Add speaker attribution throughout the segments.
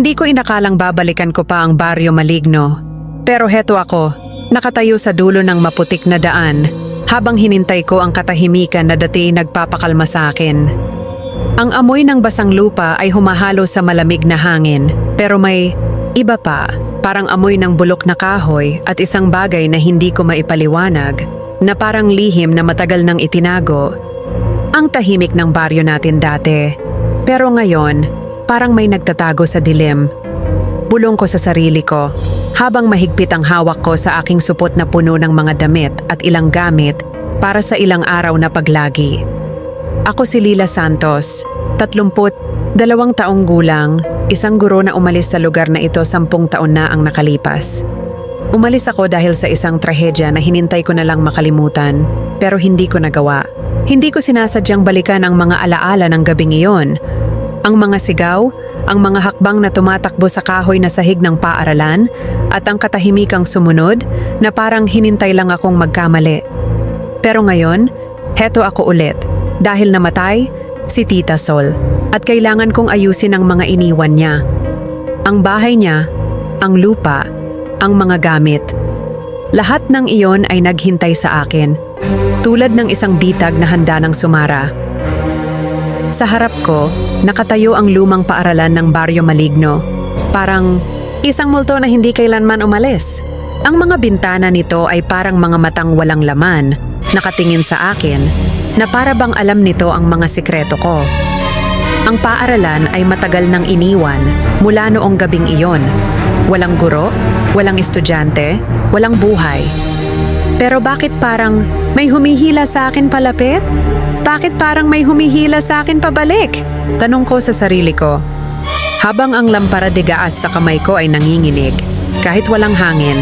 Speaker 1: Hindi ko inakalang babalikan ko pa ang Baryo Maligno. Pero heto ako, nakatayo sa dulo ng maputik na daan habang hinintay ko ang katahimikan na dati nagpapakalma sa akin. Ang amoy ng basang lupa ay humahalo sa malamig na hangin, pero may iba pa, parang amoy ng bulok na kahoy at isang bagay na hindi ko maipaliwanag, na parang lihim na matagal nang itinago. Ang tahimik ng baryo natin dati, pero ngayon, parang may nagtatago sa dilim. Bulong ko sa sarili ko, habang mahigpit ang hawak ko sa aking supot na puno ng mga damit at ilang gamit para sa ilang araw na paglagi. Ako si Lila Santos, 32 taong gulang, isang guro na umalis sa lugar na ito 10 taon na ang nakalipas. Umalis ako dahil sa isang trahedya na hinintay ko na lang makalimutan, pero hindi ko nagawa. Hindi ko sinasadyang balikan ang mga alaala ng gabing iyon. Ang mga sigaw, ang mga hakbang na tumatakbo sa kahoy na sahig ng paaralan, at ang katahimikang sumunod na parang hinintay lang akong magkamali. Pero ngayon, heto ako ulit. Dahil namatay si Tita Sol at kailangan kong ayusin ang mga iniwan niya. Ang bahay niya, ang lupa, ang mga gamit. Lahat ng iyon ay naghintay sa akin, tulad ng isang bitag na handa ng sumara. Sa harap ko, nakatayo ang lumang paaralan ng Baryo Maligno. Parang isang multo na hindi kailanman umalis. Ang mga bintana nito ay parang mga matang walang laman, nakatingin sa akin, na para bang alam nito ang mga sikreto ko. Ang paaralan ay matagal nang iniwan mula noong gabing iyon. Walang guro, walang estudyante, walang buhay. Pero bakit parang may humihila sa akin palapit? Bakit parang may humihila sa akin pabalik? Tanong ko sa sarili ko. Habang ang lampara de gaas sa kamay ko ay nanginginig, kahit walang hangin.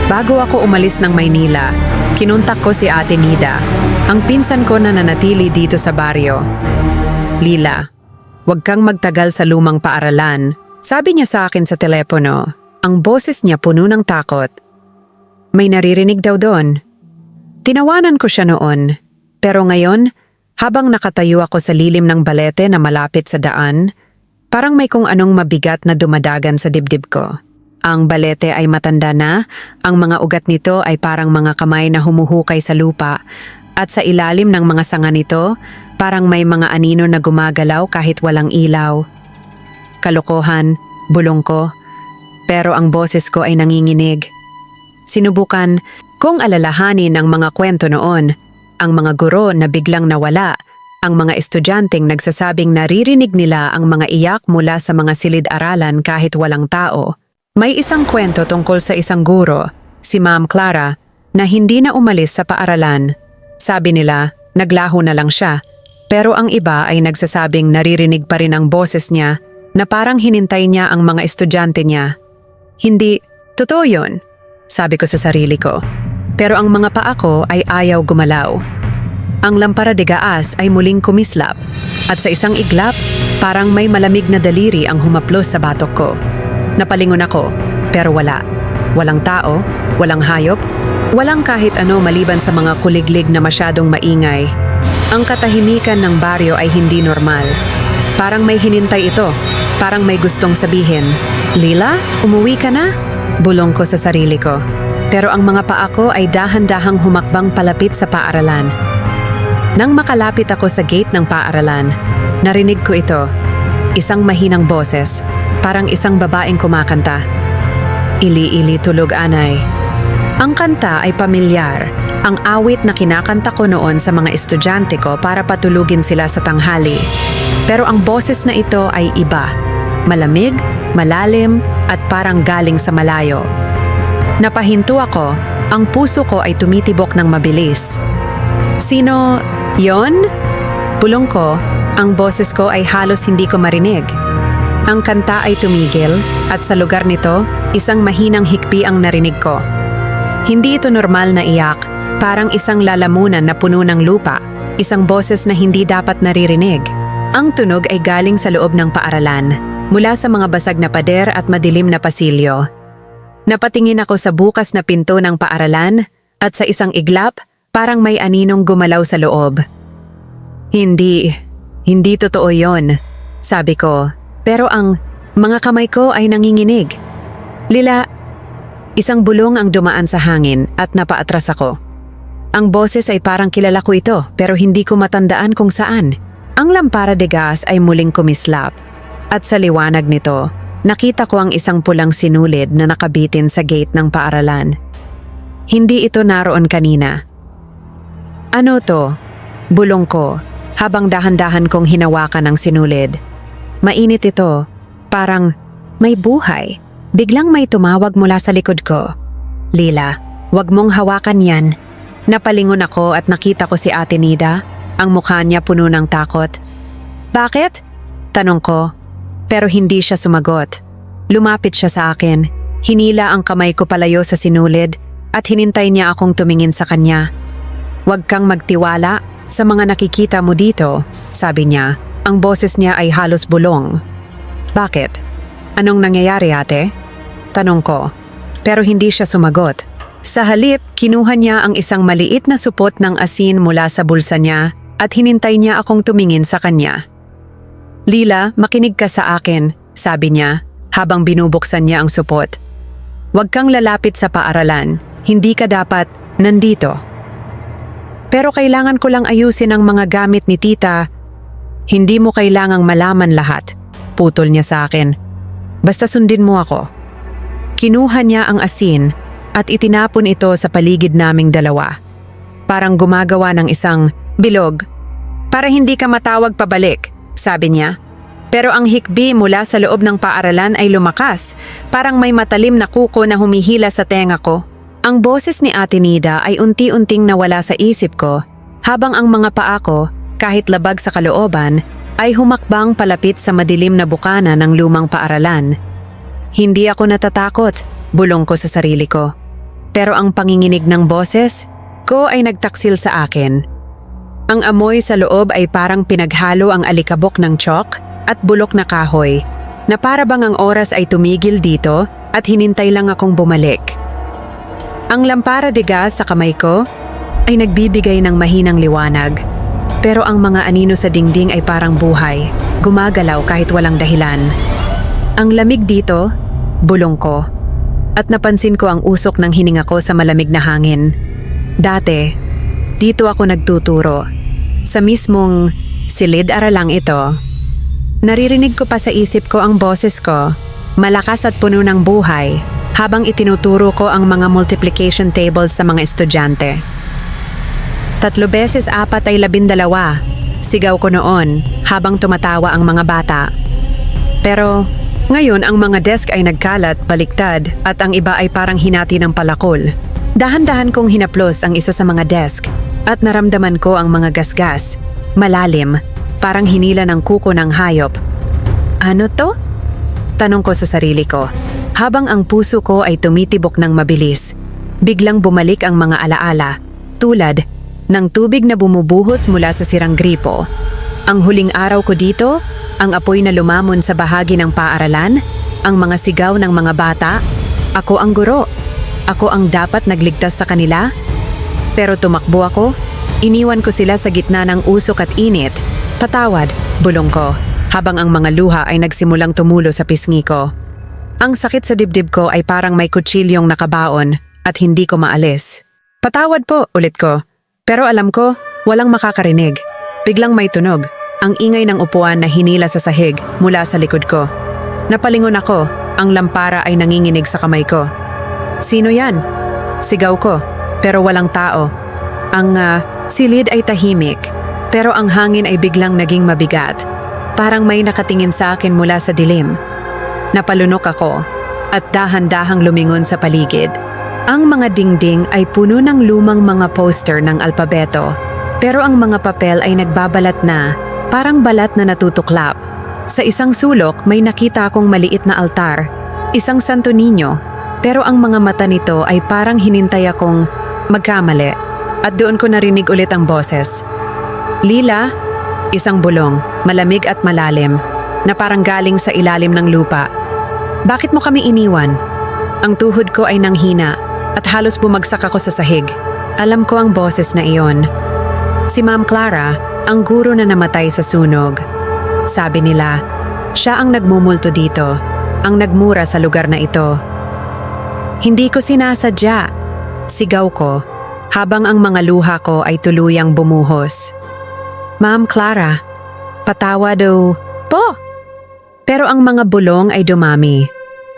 Speaker 1: Bago ako umalis ng Maynila, kinuntak ko si Ate Nida, ang pinsan ko na nanatili dito sa baryo. Lila, huwag kang magtagal sa lumang paaralan. Sabi niya sa akin sa telepono, ang boses niya puno ng takot. May naririnig daw doon. Tinawanan ko siya noon, pero ngayon, habang nakatayo ako sa lilim ng balete na malapit sa daan, parang may kung anong mabigat na dumadagan sa dibdib ko. Ang balete ay matanda na, ang mga ugat nito ay parang mga kamay na humuhukay sa lupa, at sa ilalim ng mga sanga nito, parang may mga anino na gumagalaw kahit walang ilaw. Kalokohan, bulong ko, pero ang boses ko ay nanginginig. Sinubukan kong alalahanin ang mga kwento noon, ang mga guro na biglang nawala, ang mga estudyanteng nagsasabing naririnig nila ang mga iyak mula sa mga silid-aralan kahit walang tao. May isang kwento tungkol sa isang guro, si Ma'am Clara, na hindi na umalis sa paaralan. Sabi nila, naglaho na lang siya, pero ang iba ay nagsasabing naririnig pa rin ang boses niya na parang hinintay niya ang mga estudyante niya. Hindi, totoo yun, sabi ko sa sarili ko. Pero ang mga paa ko ay ayaw gumalaw. Ang lampara de gaas ay muling kumislap, at sa isang iglap, parang may malamig na daliri ang humaplos sa batok ko. Napalingon ako, pero wala. Walang tao, walang hayop, walang kahit ano maliban sa mga kuliglig na masyadong maingay. Ang katahimikan ng baryo ay hindi normal. Parang may hinintay ito, parang may gustong sabihin. Lila, umuwi ka na? Bulong ko sa sarili ko. Pero ang mga paa ko ay dahan-dahang humakbang palapit sa paaralan. Nang makalapit ako sa gate ng paaralan, narinig ko ito. Isang mahinang boses, parang isang babaeng kumakanta. Ili-ili tulog anay. Ang kanta ay pamilyar, ang awit na kinakanta ko noon sa mga estudyante ko para patulugin sila sa tanghali. Pero ang boses na ito ay iba. Malamig, malalim, at parang galing sa malayo. Napahinto ako, ang puso ko ay tumitibok ng mabilis. Sino yon? Bulong ko, ang boses ko ay halos hindi ko marinig. Ang kanta ay tumigil, at sa lugar nito, isang mahinang hikbi ang narinig ko. Hindi ito normal na iyak, parang isang lalamunan na puno ng lupa, isang boses na hindi dapat naririnig. Ang tunog ay galing sa loob ng paaralan, mula sa mga basag na pader at madilim na pasilyo. Napatingin ako sa bukas na pinto ng paaralan, at sa isang iglap, parang may aninong gumalaw sa loob. Hindi totoo yon, sabi ko. Pero ang Mga kamay ko ay nanginginig. Lila, isang bulong ang dumaan sa hangin at napaatras ako. Ang boses ay parang kilala ko ito pero hindi ko matandaan kung saan. Ang lampara de gas ay muling kumislap at sa liwanag nito, nakita ko ang isang pulang sinulid na nakabitin sa gate ng paaralan. Hindi ito naroon kanina. Ano to? Bulong ko habang dahan-dahan kong hinawakan ang sinulid. Mainit ito, parang may buhay. Biglang may tumawag mula sa likod ko. Lila, wag mong hawakan yan. Napalingon ako at nakita ko si Ate Nida, ang mukha niya puno ng takot. Bakit? Tanong ko, pero hindi siya sumagot. Lumapit siya sa akin, hinila ang kamay ko palayo sa sinulid at hinintay niya akong tumingin sa kanya. Huwag kang magtiwala sa mga nakikita mo dito, sabi niya. Ang boses niya ay halos bulong. Bakit? Anong nangyayari, ate? Tanong ko, pero hindi siya sumagot. Sa halip, kinuha niya ang isang maliit na supot ng asin mula sa bulsa niya at hinintay niya akong tumingin sa kanya. Lila, makinig ka sa akin, sabi niya habang binubuksan niya ang supot. Huwag kang lalapit sa paaralan, hindi ka dapat nandito. Pero kailangan ko lang ayusin ang mga gamit ni tita. Hindi mo kailangang malaman lahat, putol niya sa akin. Basta sundin mo ako. Kinuha niya ang asin at itinapon ito sa paligid naming dalawa. Parang gumagawa ng isang bilog. Para hindi ka matawag pabalik, sabi niya. Pero ang hikbi mula sa loob ng paaralan ay lumakas, parang may matalim na kuko na humihila sa tenga ko. Ang boses ni Ate Nida ay unti-unting nawala sa isip ko, habang ang mga paa ko, kahit labag sa kalooban, ay humakbang palapit sa madilim na bukana ng lumang paaralan. Hindi ako natatakot, bulong ko sa sarili ko. Pero ang panginginig ng boses ko ay nagtaksil sa akin. Ang amoy sa loob ay parang pinaghalo ang alikabok ng tsak at bulok na kahoy, na para bang ang oras ay tumigil dito at hinintay lang akong bumalik. Ang lampara de gas sa kamay ko ay nagbibigay ng mahinang liwanag. Pero ang mga anino sa dingding ay parang buhay, gumagalaw kahit walang dahilan. Ang lamig dito, bulong ko. At napansin ko ang usok ng hininga ko sa malamig na hangin. Dati, dito ako nagtuturo. Sa mismong silid-aralang ito. Naririnig ko pa sa isip ko ang boses ko, malakas at puno ng buhay, habang itinuturo ko ang mga multiplication tables sa mga estudyante. 3 beses 4 ay 12, sigaw ko noon habang tumatawa ang mga bata. Pero ngayon ang mga desk ay nagkalat, baliktad at ang iba ay parang hinati ng palakol. Dahan-dahan kong hinaplos ang isa sa mga desk at naramdaman ko ang mga gasgas, malalim, parang hinila ng kuko ng hayop. Ano to? Tanong ko sa sarili ko, habang ang puso ko ay tumitibok ng mabilis. Biglang bumalik ang mga alaala, tulad ng tubig na bumubuhos mula sa sirang gripo. Ang huling araw ko dito, ang apoy na lumamon sa bahagi ng paaralan, ang mga sigaw ng mga bata, ako ang guro. Ako ang dapat nagligtas sa kanila. Pero tumakbo ako, iniwan ko sila sa gitna ng usok at init. Patawad, bulong ko, habang ang mga luha ay nagsimulang tumulo sa pisngi ko. Ang sakit sa dibdib ko ay parang may kutsilyong nakabaon at hindi ko maalis. Patawad po, ulit ko. Pero alam ko, walang makakarinig. Biglang may tunog. Ang ingay ng upuan na hinila sa sahig mula sa likod ko. Napalingon ako, ang lampara ay nanginginig sa kamay ko. Sino yan? Sigaw ko, pero walang tao. Ang silid ay tahimik, pero ang hangin ay biglang naging mabigat. Parang may nakatingin sa akin mula sa dilim. Napalunok ako at dahan-dahang lumingon sa paligid. Ang mga dingding ay puno ng lumang mga poster ng alpabeto, pero ang mga papel ay nagbabalat na, parang balat na natutuklap. Sa isang sulok may nakita akong maliit na altar, isang Santo Niño, pero ang mga mata nito ay parang hinintay akong magkamali at doon ko narinig ulit ang boses. Lila, isang bulong, malamig at malalim, na parang galing sa ilalim ng lupa. Bakit mo kami iniwan? Ang tuhod ko ay nanghina at halos bumagsak ako sa sahig. Alam ko ang boses na iyon. Si Ma'am Clara, ang guro na namatay sa sunog. Sabi nila, Siya ang nagmumulto dito, ang nagmura sa lugar na ito. Hindi ko sinasadya, sigaw ko, habang ang mga luha ko ay tuluyang bumuhos. Ma'am Clara, patawad o po. Pero ang mga bulong ay dumami.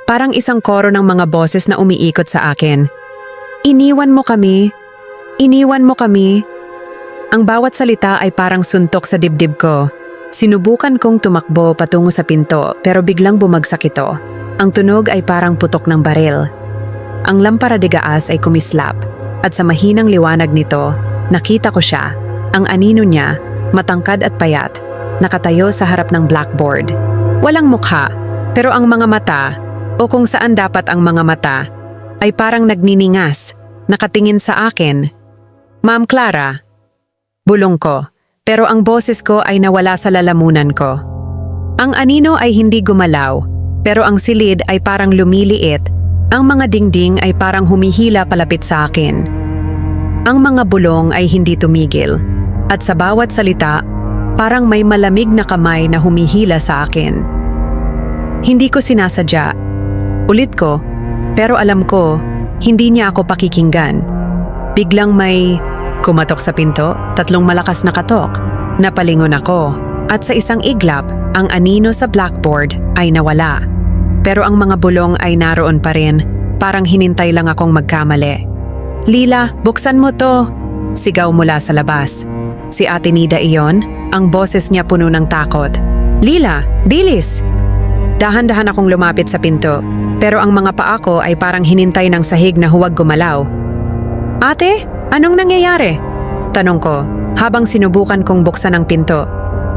Speaker 1: Parang isang koro ng mga boses na umiikot sa akin. Iniwan mo kami. Iniwan mo kami. Ang bawat salita ay parang suntok sa dibdib ko. Sinubukan kong tumakbo patungo sa pinto pero biglang bumagsak ito. Ang tunog ay parang putok ng baril. Ang lampara de gaas ay kumislap at sa mahinang liwanag nito, nakita ko siya, ang anino niya, matangkad at payat, nakatayo sa harap ng blackboard. Walang mukha, pero ang mga mata, o kung saan dapat ang mga mata, ay parang nagniningas, nakatingin sa akin. Ma'am Clara, bulong ko. Pero ang boses ko ay nawala sa lalamunan ko. Ang anino ay hindi gumalaw, pero ang silid ay parang lumiliit, ang mga dingding ay parang humihila palapit sa akin. Ang mga bulong ay hindi tumigil, at sa bawat salita, parang may malamig na kamay na humihila sa akin. Hindi ko sinasadya. Ulit ko, pero alam ko, hindi niya ako pakikinggan. Biglang may kumatok sa pinto, 3 malakas na katok. Napalingon ako at sa isang iglap, ang anino sa blackboard ay nawala. Pero ang mga bulong ay naroon pa rin, parang hinintay lang akong magkamali. Lila, buksan mo to! Sigaw mula sa labas. Si Ate Nida iyon, ang boses niya puno ng takot. Lila, bilis! Dahan-dahan akong lumapit sa pinto, pero ang mga paa ko ay parang hinintay ng sahig na huwag gumalaw. Ate, anong nangyayari? Tanong ko, habang sinubukan kong buksan ang pinto.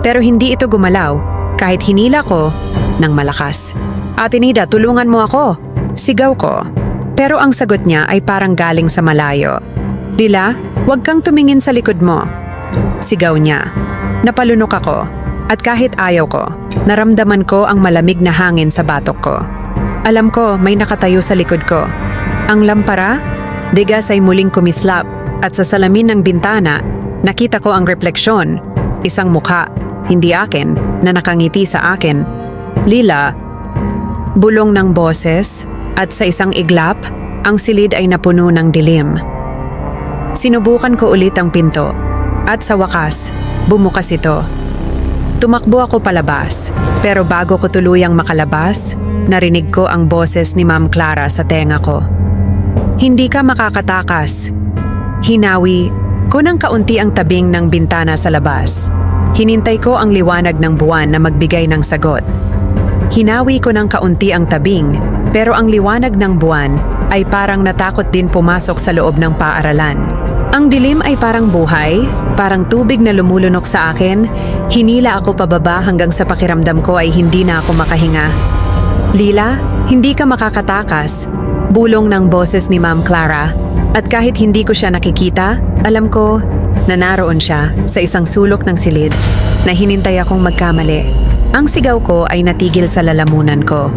Speaker 1: Pero hindi ito gumalaw, kahit hinila ko ng malakas. Ate Nida, tulungan mo ako! Sigaw ko. Pero ang sagot niya ay parang galing sa malayo. Lila, huwag kang tumingin sa likod mo. Sigaw niya. Napalunok ako, at kahit ayaw ko, naramdaman ko ang malamig na hangin sa batok ko. Alam ko may nakatayo sa likod ko. Ang lampara, digas ay muling kumislap, at sa salamin ng bintana, nakita ko ang refleksyon, isang mukha, hindi akin, na nakangiti sa akin. Lila, bulong ng boses, at sa isang iglap, ang silid ay napuno ng dilim. Sinubukan ko ulit ang pinto, at sa wakas, bumukas ito. Tumakbo ako palabas, pero bago ko tuluyang makalabas, narinig ko ang boses ni Ma'am Clara sa tenga ko. Hindi ka makakatakas. Hinawi ko ng kaunti ang tabing ng bintana sa labas. Hinintay ko ang liwanag ng buwan na magbigay ng sagot. Hinawi ko ng kaunti ang tabing, pero ang liwanag ng buwan ay parang natakot din pumasok sa loob ng paaralan. Ang dilim ay parang buhay, parang tubig na lumulunok sa akin. Hinila ako pababa hanggang sa pakiramdam ko ay hindi na ako makahinga. Lila, hindi ka makakatakas. Bulong ng boses ni Ma'am Clara. At kahit hindi ko siya nakikita, alam ko na naroon siya sa isang sulok ng silid na hinintay akong magkamali. Ang sigaw ko ay natigil sa lalamunan ko.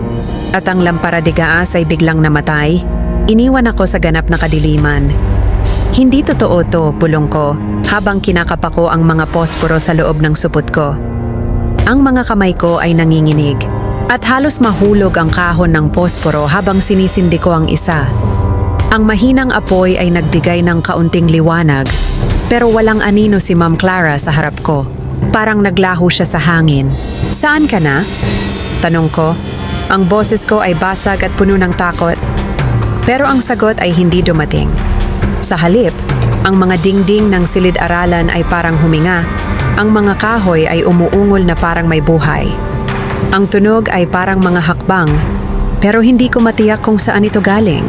Speaker 1: At ang lampara de gaas ay biglang namatay. Iniwan ako sa ganap na kadiliman. Hindi totoo to, pulong ko, habang kinakapa ko ang mga posporo sa loob ng supot ko. Ang mga kamay ko ay nanginginig. At halos mahulog ang kahon ng posporo habang sinisindi ko ang isa. Ang mahinang apoy ay nagbigay ng kaunting liwanag, pero walang anino si Ma'am Clara sa harap ko. Parang naglaho siya sa hangin. Saan ka na? Tanong ko. Ang boses ko ay basag at puno ng takot. Pero ang sagot ay hindi dumating. Sa halip, ang mga dingding ng silid-aralan ay parang huminga. Ang mga kahoy ay umuungol na parang may buhay. Ang tunog ay parang mga hakbang, pero hindi ko matiyak kung saan ito galing.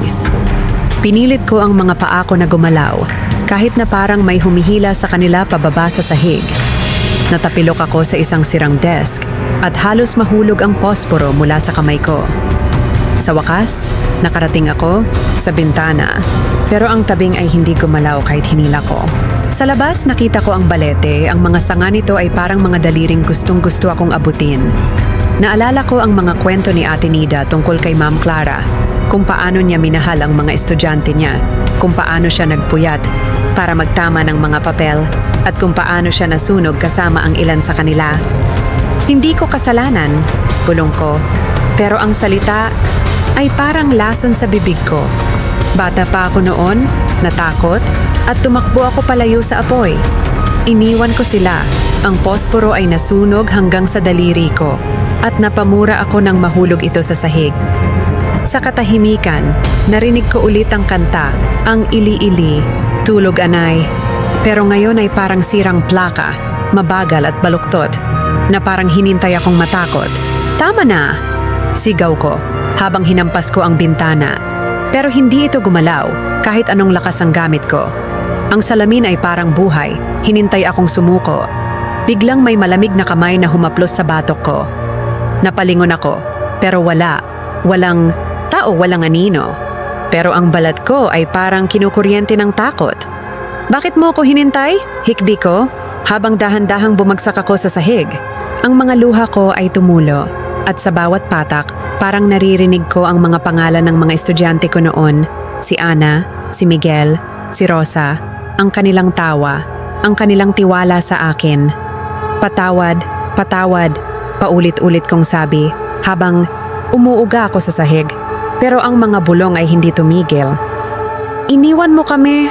Speaker 1: Pinilit ko ang mga paa ko na gumalaw, kahit na parang may humihila sa kanila pababa sa sahig. Natapilok ako sa isang sirang desk at halos mahulog ang posporo mula sa kamay ko. Sa wakas, nakarating ako sa bintana, pero ang tabing ay hindi gumalaw kahit hinila ko. Sa labas, nakita ko ang balete. Ang mga sanga nito ay parang mga daliring gustong-gusto akong abutin. Naalala ko ang mga kwento ni Ate Nida tungkol kay Ma'am Clara, kung paano niya minahal ang mga estudyante niya, kung paano siya nagpuyat para magtama ng mga papel, at kung paano siya nasunog kasama ang ilan sa kanila. Hindi ko kasalanan, bulong ko. Pero ang salita ay parang lason sa bibig ko. Bata pa ako noon, natakot, at tumakbo ako palayo sa apoy. Iniwan ko sila. Ang posporo ay nasunog hanggang sa daliri ko at napamura ako nang mahulog ito sa sahig. Sa katahimikan, narinig ko ulit ang kanta, ang ili-ili, tulog anay. Pero ngayon ay parang sirang plaka, mabagal at baluktot, na parang hinintay akong matakot. Tama na! Sigaw ko habang hinampas ko ang bintana. Pero hindi ito gumalaw kahit anong lakas ang gamit ko. Ang salamin ay parang buhay, hinintay akong sumuko. Biglang may malamig na kamay na humaplos sa batok ko. Napalingon ako, pero walang tao, walang anino. Pero ang balat ko ay parang kinukuryente ng takot. Bakit mo ko hinintay? Hikbi ko, habang dahan-dahang bumagsak ako sa sahig. Ang mga luha ko ay tumulo, at sa bawat patak, parang naririnig ko ang mga pangalan ng mga estudyante ko noon. Si Ana, si Miguel, si Rosa, ang kanilang tawa, ang kanilang tiwala sa akin. Patawad, patawad, paulit-ulit kong sabi, habang umuuga ako sa sahig. Pero ang mga bulong ay hindi tumigil. Iniwan mo kami!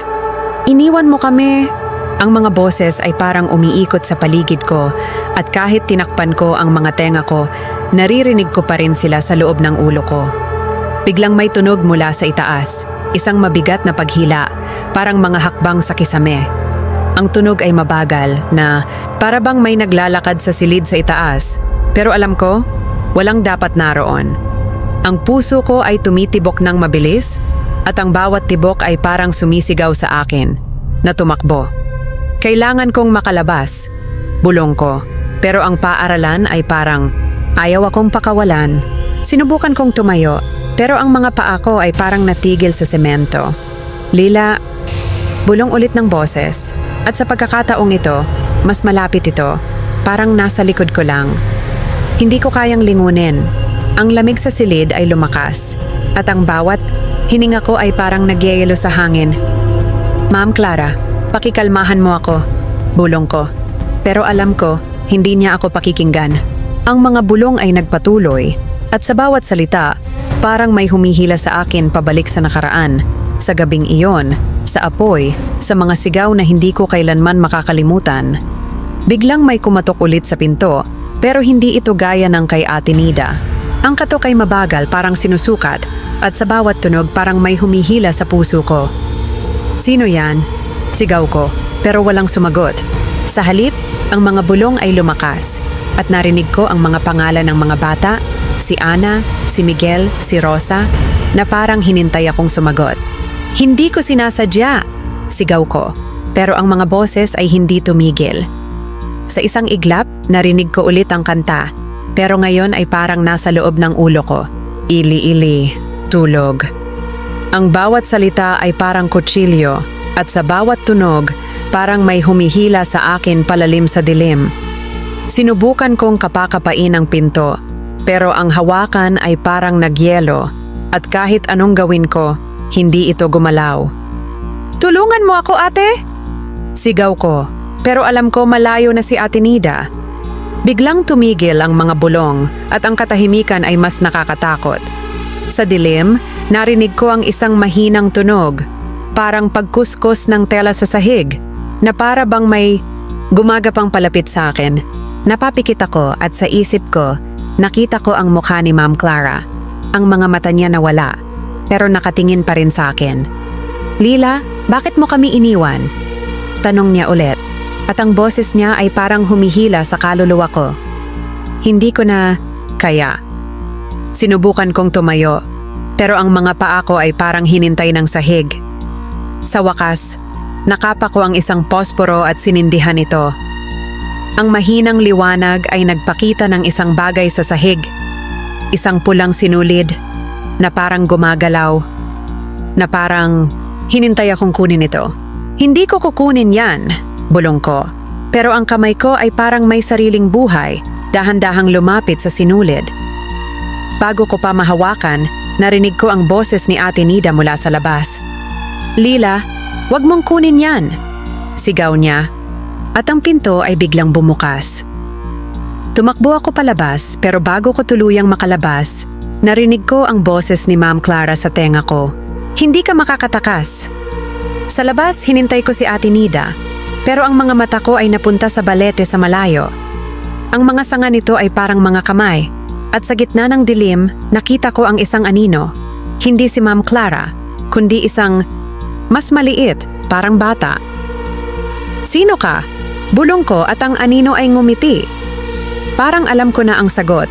Speaker 1: Iniwan mo kami! Ang mga boses ay parang umiikot sa paligid ko at kahit tinakpan ko ang mga tenga ko, naririnig ko pa rin sila sa loob ng ulo ko. Biglang may tunog mula sa itaas, isang mabigat na paghila, parang mga hakbang sa kisame. Ang tunog ay mabagal na para bang may naglalakad sa silid sa itaas. Pero alam ko, walang dapat naroon. Ang puso ko ay tumitibok ng mabilis at ang bawat tibok ay parang sumisigaw sa akin na tumakbo. Kailangan kong makalabas, bulong ko. Pero ang paaralan ay parang ayaw akong pakawalan. Sinubukan kong tumayo, pero ang mga paa ko ay parang natigil sa semento. Lila, bulong ulit ng boses. At sa pagkakataong ito, mas malapit ito, parang nasa likod ko lang. Hindi ko kayang lingunin. Ang lamig sa silid ay lumakas, at ang bawat hininga ko ay parang nagyayelo sa hangin. Ma'am Clara, pakikalmahan mo ako, bulong ko. Pero alam ko, hindi niya ako pakikinggan. Ang mga bulong ay nagpatuloy, at sa bawat salita, parang may humihila sa akin pabalik sa nakaraan. Sa gabing iyon, sa apoy, sa mga sigaw na hindi ko kailanman makakalimutan. Biglang may kumatok ulit sa pinto, pero hindi ito gaya ng kay Ate Nida. Ang katok ay mabagal, parang sinusukat, at sa bawat tunog parang may humihila sa puso ko. Sino yan? Sigaw ko, pero walang sumagot. Sa halip, ang mga bulong ay lumakas, at narinig ko ang mga pangalan ng mga bata, si Ana, si Miguel, si Rosa, na parang hinintay akong sumagot. Hindi ko sinasadya, sigaw ko, pero ang mga boses ay hindi tumigil. Sa isang iglap, narinig ko ulit ang kanta, pero ngayon ay parang nasa loob ng ulo ko. Ili-ili, tulog. Ang bawat salita ay parang kutsilyo, at sa bawat tunog, parang may humihila sa akin palalim sa dilim. Sinubukan kong kapakapain ang pinto, pero ang hawakan ay parang nagyelo, at kahit anong gawin ko, hindi ito gumalaw. Tulungan mo ako, ate! Sigaw ko, pero alam ko malayo na si Ate Nida. Biglang tumigil ang mga bulong at ang katahimikan ay mas nakakatakot. Sa dilim, narinig ko ang isang mahinang tunog, parang pagkuskus ng tela sa sahig, na para bang may gumagapang palapit sa akin. Napapikit ako at sa isip ko, nakita ko ang mukha ni Ma'am Clara. Ang mga mata niya nawala, pero nakatingin pa rin sa akin. Lila, bakit mo kami iniwan? Tanong niya ulit, at ang boses niya ay parang humihila sa kaluluwa ko. Hindi ko na kaya. Sinubukan kong tumayo, pero ang mga paa ko ay parang hinintay ng sahig. Sa wakas, nakapa ko ang isang posporo at sinindihan ito. Ang mahinang liwanag ay nagpakita ng isang bagay sa sahig. Isang pulang sinulid na parang gumagalaw, na parang hinintay akong kunin ito. Hindi ko kukunin yan, bulong ko. Pero ang kamay ko ay parang may sariling buhay, dahan-dahang lumapit sa sinulid. Bago ko pa mahawakan, narinig ko ang boses ni Ate Nida mula sa labas. Lila, wag mong kunin yan, sigaw niya. At ang pinto ay biglang bumukas. Tumakbo ako palabas pero bago ko tuluyang makalabas, narinig ko ang boses ni Ma'am Clara sa tenga ko. Hindi ka makakatakas. Sa labas, hinintay ko si Ate Nida, pero ang mga mata ko ay napunta sa balete sa malayo. Ang mga sanga nito ay parang mga kamay, at sa gitna ng dilim, nakita ko ang isang anino. Hindi si Ma'am Clara, kundi isang mas maliit, parang bata. Sino ka? Bulong ko at ang anino ay ngumiti. Parang alam ko na ang sagot.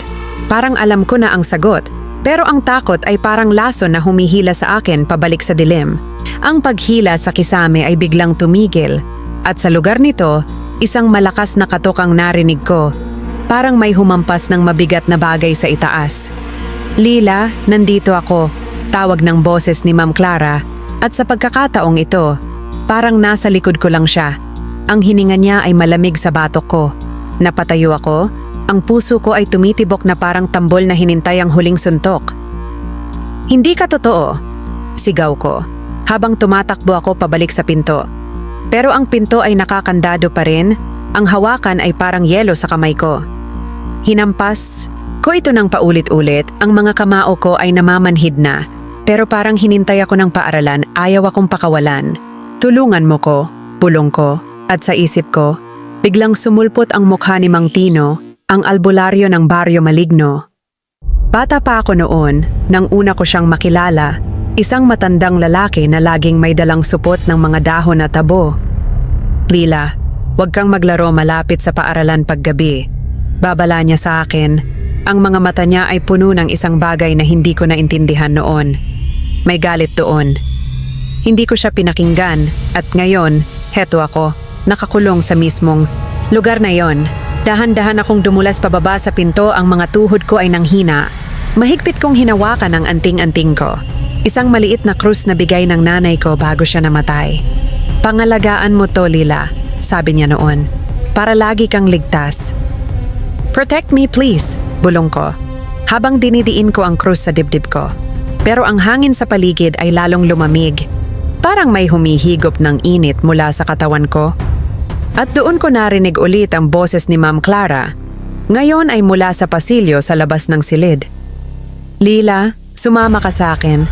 Speaker 1: Pero ang takot ay parang lason na humihila sa akin pabalik sa dilim. Ang paghila sa kisame ay biglang tumigil. At sa lugar nito, isang malakas na katok ang narinig ko. Parang may humampas ng mabigat na bagay sa itaas. Lila, nandito ako. Tawag ng boses ni Ma'am Clara. At sa pagkakataong ito, parang nasa likod ko lang siya. Ang hininga niya ay malamig sa batok ko. Napatayo ako. Ang puso ko ay tumitibok na parang tambol na hinintay ang huling suntok. Hindi ka totoo, sigaw ko, habang tumatakbo ako pabalik sa pinto. Pero ang pinto ay nakakandado pa rin, ang hawakan ay parang yelo sa kamay ko. Hinampas ko ito ng paulit-ulit, ang mga kamao ko ay namamanhid na, pero parang hinintay ako ng paaralan, ayaw akong pakawalan. Tulungan mo ko, bulong ko, at sa isip ko, biglang sumulpot ang mukha ni Mang Tino, ang albularyo ng Baryo Maligno. Bata pa ako noon, nang una ko siyang makilala, isang matandang lalaki na laging may dalang supot ng mga dahon at tabo. Lila, huwag kang maglaro malapit sa paaralan paggabi. Babala niya sa akin. Ang mga mata niya ay puno ng isang bagay na hindi ko naintindihan noon. May galit doon. Hindi ko siya pinakinggan at ngayon, heto ako, nakakulong sa mismong lugar na yon. Dahan-dahan akong dumulas pababa sa pinto, ang mga tuhod ko ay nanghina. Mahigpit kong hinawakan ang anting-anting ko. Isang maliit na krus na bigay ng nanay ko bago siya namatay. Pangalagaan mo to, Lila, sabi niya noon, para lagi kang ligtas. Protect me please, bulong ko, habang dinidiin ko ang krus sa dibdib ko. Pero ang hangin sa paligid ay lalong lumamig. Parang may humihigop ng init mula sa katawan ko. At doon ko narinig ulit ang boses ni Ma'am Clara. Ngayon ay mula sa pasilyo sa labas ng silid. Lila, sumama ka sa akin.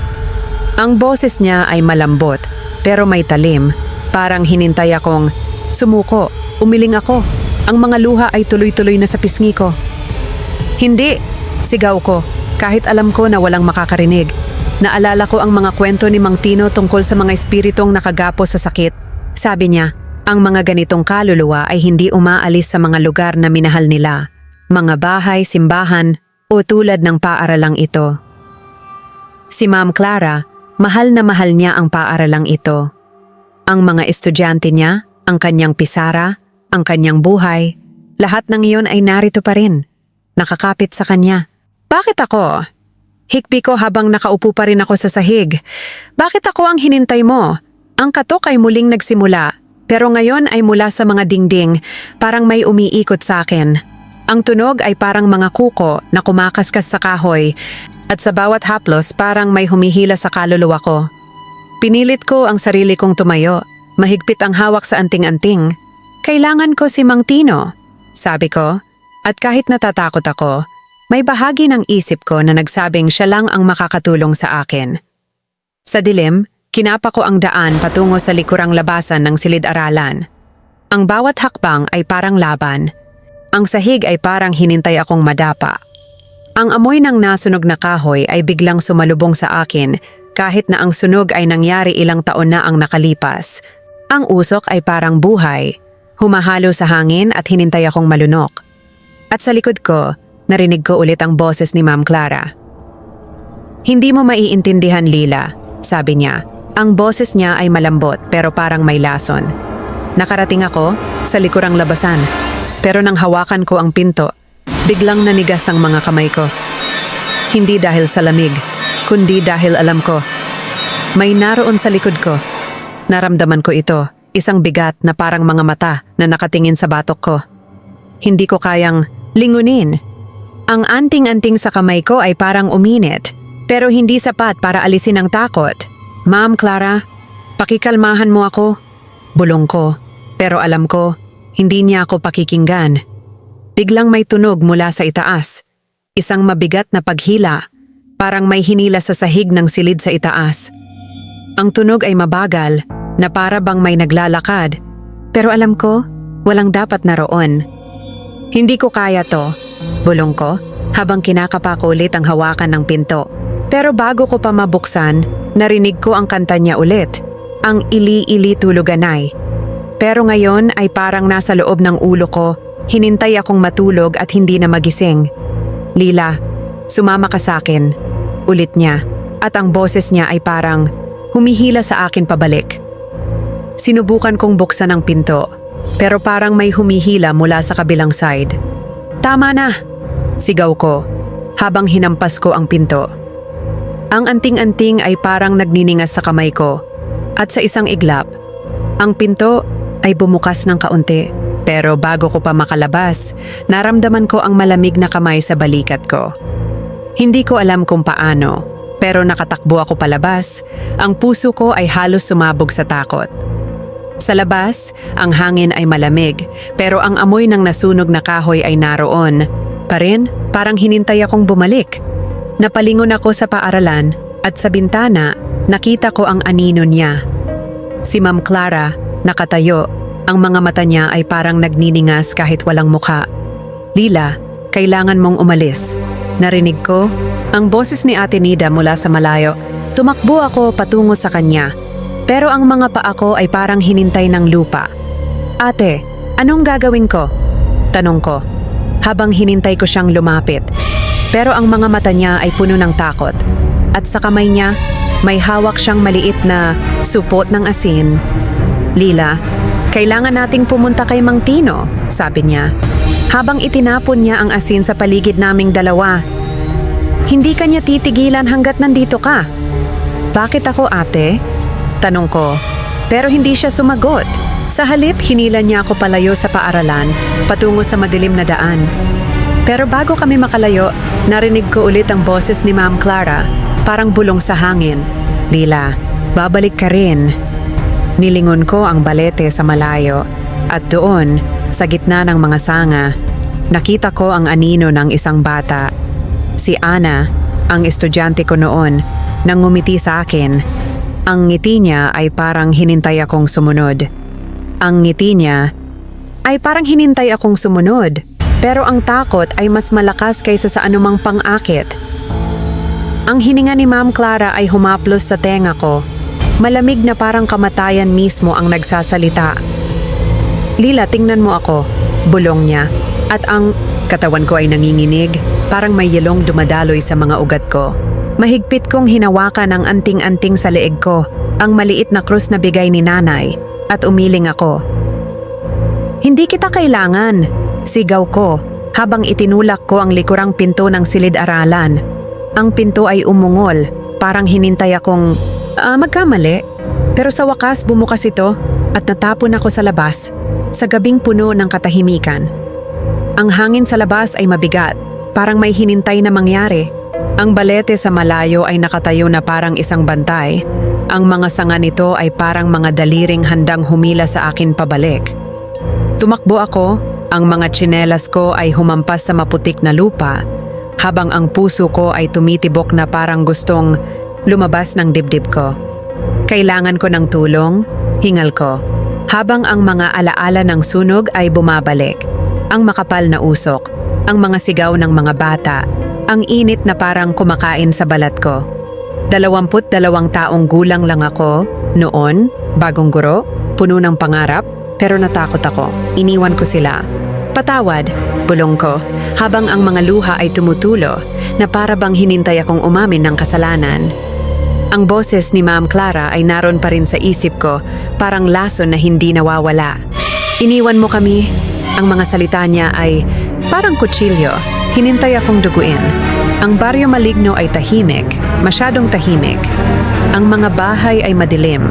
Speaker 1: Ang boses niya ay malambot, pero may talim. Parang hinintay akong sumuko, umiling ako. Ang mga luha ay tuloy-tuloy na sa pisngi ko. Hindi, sigaw ko, kahit alam ko na walang makakarinig. Naalala ko ang mga kwento ni Mang Tino tungkol sa mga espiritong nakagapos sa sakit. Sabi niya, ang mga ganitong kaluluwa ay hindi umaalis sa mga lugar na minahal nila, mga bahay, simbahan, o tulad ng paaralang ito. Si Ma'am Clara, mahal na mahal niya ang paaralang ito. Ang mga estudyante niya, ang kanyang pisara, ang kanyang buhay, lahat ng iyon ay narito pa rin, nakakapit sa kanya. Bakit ako? Hikbi ko habang nakaupo pa rin ako sa sahig. Bakit ako ang hinintay mo? Ang katok ay muling nagsimula. Pero ngayon ay mula sa mga dingding, parang may umiikot sa akin. Ang tunog ay parang mga kuko na kumakaskas sa kahoy, at sa bawat haplos parang may humihila sa kaluluwa ko. Pinilit ko ang sarili kong tumayo, mahigpit ang hawak sa anting-anting. Kailangan ko si Mang Tino, sabi ko, at kahit natatakot ako, may bahagi ng isip ko na nagsabing siya lang ang makakatulong sa akin. Sa dilim, kinapa ko ang daan patungo sa likurang labasan ng silid-aralan. Ang bawat hakbang ay parang laban. Ang sahig ay parang hinintay akong madapa. Ang amoy ng nasunog na kahoy ay biglang sumalubong sa akin kahit na ang sunog ay nangyari ilang taon na ang nakalipas. Ang usok ay parang buhay, humahalo sa hangin at hinintay akong malunok. At sa likod ko, narinig ko ulit ang boses ni Ma'am Clara. Hindi mo maiintindihan, Lila, sabi niya. Ang boses niya ay malambot pero parang may lason. Nakarating ako sa likurang labasan, pero nang hawakan ko ang pinto, biglang nanigas ang mga kamay ko. Hindi dahil sa lamig, kundi dahil alam ko, may naroon sa likod ko. Naramdaman ko ito, isang bigat na parang mga mata na nakatingin sa batok ko. Hindi ko kayang lingunin. Ang anting-anting sa kamay ko ay parang uminit, pero hindi sapat para alisin ang takot. Ma'am Clara, pakikalmahan mo ako. Bulong ko, pero alam ko, hindi niya ako pakikinggan. Biglang may tunog mula sa itaas. Isang mabigat na paghila, parang may hinila sa sahig ng silid sa itaas. Ang tunog ay mabagal, na para bang may naglalakad. Pero alam ko, walang dapat naroon. Hindi ko kaya to, bulong ko, habang kinakapa ko ulit ang hawakan ng pinto. Pero bago ko pa mabuksan, narinig ko ang kanta niya ulit, ang Ili-ili Tuluganay. Pero ngayon ay parang nasa loob ng ulo ko, hinintay akong matulog at hindi na magising. Lila, sumama ka sa akin, ulit niya, at ang boses niya ay parang humihila sa akin pabalik. Sinubukan kong buksan ang pinto, pero parang may humihila mula sa kabilang side. Tama na! Sigaw ko, habang hinampas ko ang pinto. Ang anting-anting ay parang nagniningas sa kamay ko, at sa isang iglap, ang pinto ay bumukas ng kaunti. Pero bago ko pa makalabas, naramdaman ko ang malamig na kamay sa balikat ko. Hindi ko alam kung paano, pero nakatakbo ako palabas. Ang puso ko ay halos sumabog sa takot. Sa labas, ang hangin ay malamig, pero ang amoy ng nasunog na kahoy ay naroon. Pa rin, parang hinintay akong bumalik. Napalingon ako sa paaralan at sa bintana, nakita ko ang anino niya. Si Ma'am Clara, nakatayo. Ang mga mata niya ay parang nagniningas kahit walang mukha. Lila, kailangan mong umalis. Narinig ko ang boses ni Ate Nida mula sa malayo. Tumakbo ako patungo sa kanya. Pero ang mga paa ko ay parang hinintay ng lupa. Ate, anong gagawin ko? Tanong ko, habang hinintay ko siyang lumapit. Pero ang mga mata niya ay puno ng takot. At sa kamay niya, may hawak siyang maliit na supot ng asin. Lila, kailangan nating pumunta kay Mang Tino, sabi niya. Habang itinapon niya ang asin sa paligid naming dalawa. Hindi ka niya titigilan hanggat nandito ka. Bakit ako, ate? Tanong ko. Pero hindi siya sumagot. Sa halip, hinila niya ako palayo sa paaralan, patungo sa madilim na daan. Pero bago kami makalayo, narinig ko ulit ang boses ni Ma'am Clara, parang bulong sa hangin. Lila, babalik ka rin. Nilingon ko ang balete sa malayo at doon, sa gitna ng mga sanga, nakita ko ang anino ng isang bata. Si Ana, ang estudyante ko noon, nang ngumiti sa akin. Ang ngiti niya ay parang hinintay akong sumunod. Pero ang takot ay mas malakas kaysa sa anumang pang-akit. Ang hininga ni Ma'am Clara ay humaplos sa tenga ko. Malamig na parang kamatayan mismo ang nagsasalita. Lila, tingnan mo ako, bulong niya. At ang katawan ko ay nanginginig, parang may yelong dumadaloy sa mga ugat ko. Mahigpit kong hinawakan ang anting-anting sa leeg ko, ang maliit na krus na bigay ni nanay, at umiling ako. Hindi kita kailangan, sigaw ko, habang itinulak ko ang likurang pinto ng silid-aralan. Ang pinto ay umungol, parang hinintay akong magkamali. Pero sa wakas bumukas ito at natapon ako sa labas, sa gabing puno ng katahimikan. Ang hangin sa labas ay mabigat, parang may hinintay na mangyari. Ang balete sa malayo ay nakatayo na parang isang bantay. Ang mga sanga nito ay parang mga daliring handang humila sa akin pabalik. Tumakbo ako, ang mga tsinelas ko ay humampas sa maputik na lupa, habang ang puso ko ay tumitibok na parang gustong lumabas ng dibdib ko. Kailangan ko ng tulong, hingal ko, habang ang mga alaala ng sunog ay bumabalik. Ang makapal na usok, ang mga sigaw ng mga bata, ang init na parang kumakain sa balat ko. 22 taong gulang lang ako, noon, bagong guro, puno ng pangarap, pero natakot ako. Iniwan ko sila. Patawad, bulong ko, habang ang mga luha ay tumutulo na para bang hinintay akong umamin ng kasalanan. Ang boses ni Ma'am Clara ay naroon pa rin sa isip ko, parang lason na hindi nawawala. Iniwan mo kami. Ang mga salita niya ay parang kutsilyo. Hinintay akong duguin. Ang Baryo Maligno ay tahimik, masyadong tahimik. Ang mga bahay ay madilim.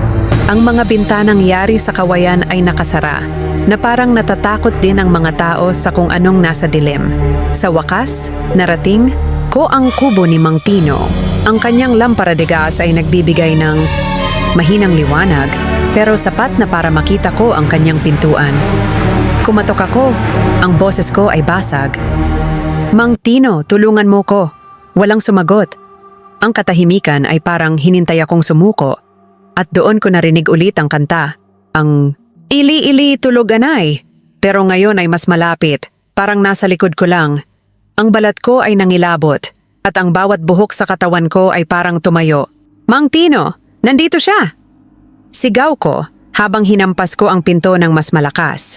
Speaker 1: Ang mga bintanang yari sa kawayan ay nakasara, na parang natatakot din ang mga tao sa kung anong nasa dilim. Sa wakas, narating ko ang kubo ni Mang Tino. Ang kanyang lampara de gas ay nagbibigay ng mahinang liwanag, pero sapat na para makita ko ang kanyang pintuan. Kumatok ako. Ang boses ko ay basag. Mang Tino, tulungan mo ko. Walang sumagot. Ang katahimikan ay parang hinintay akong sumuko. At doon ko narinig ulit ang kanta. Ang ili-ili tuluganay. Pero ngayon ay mas malapit. Parang nasa likod ko lang. Ang balat ko ay nangilabot. At ang bawat buhok sa katawan ko ay parang tumayo. Mang Tino, nandito siya! Sigaw ko habang hinampas ko ang pinto ng mas malakas.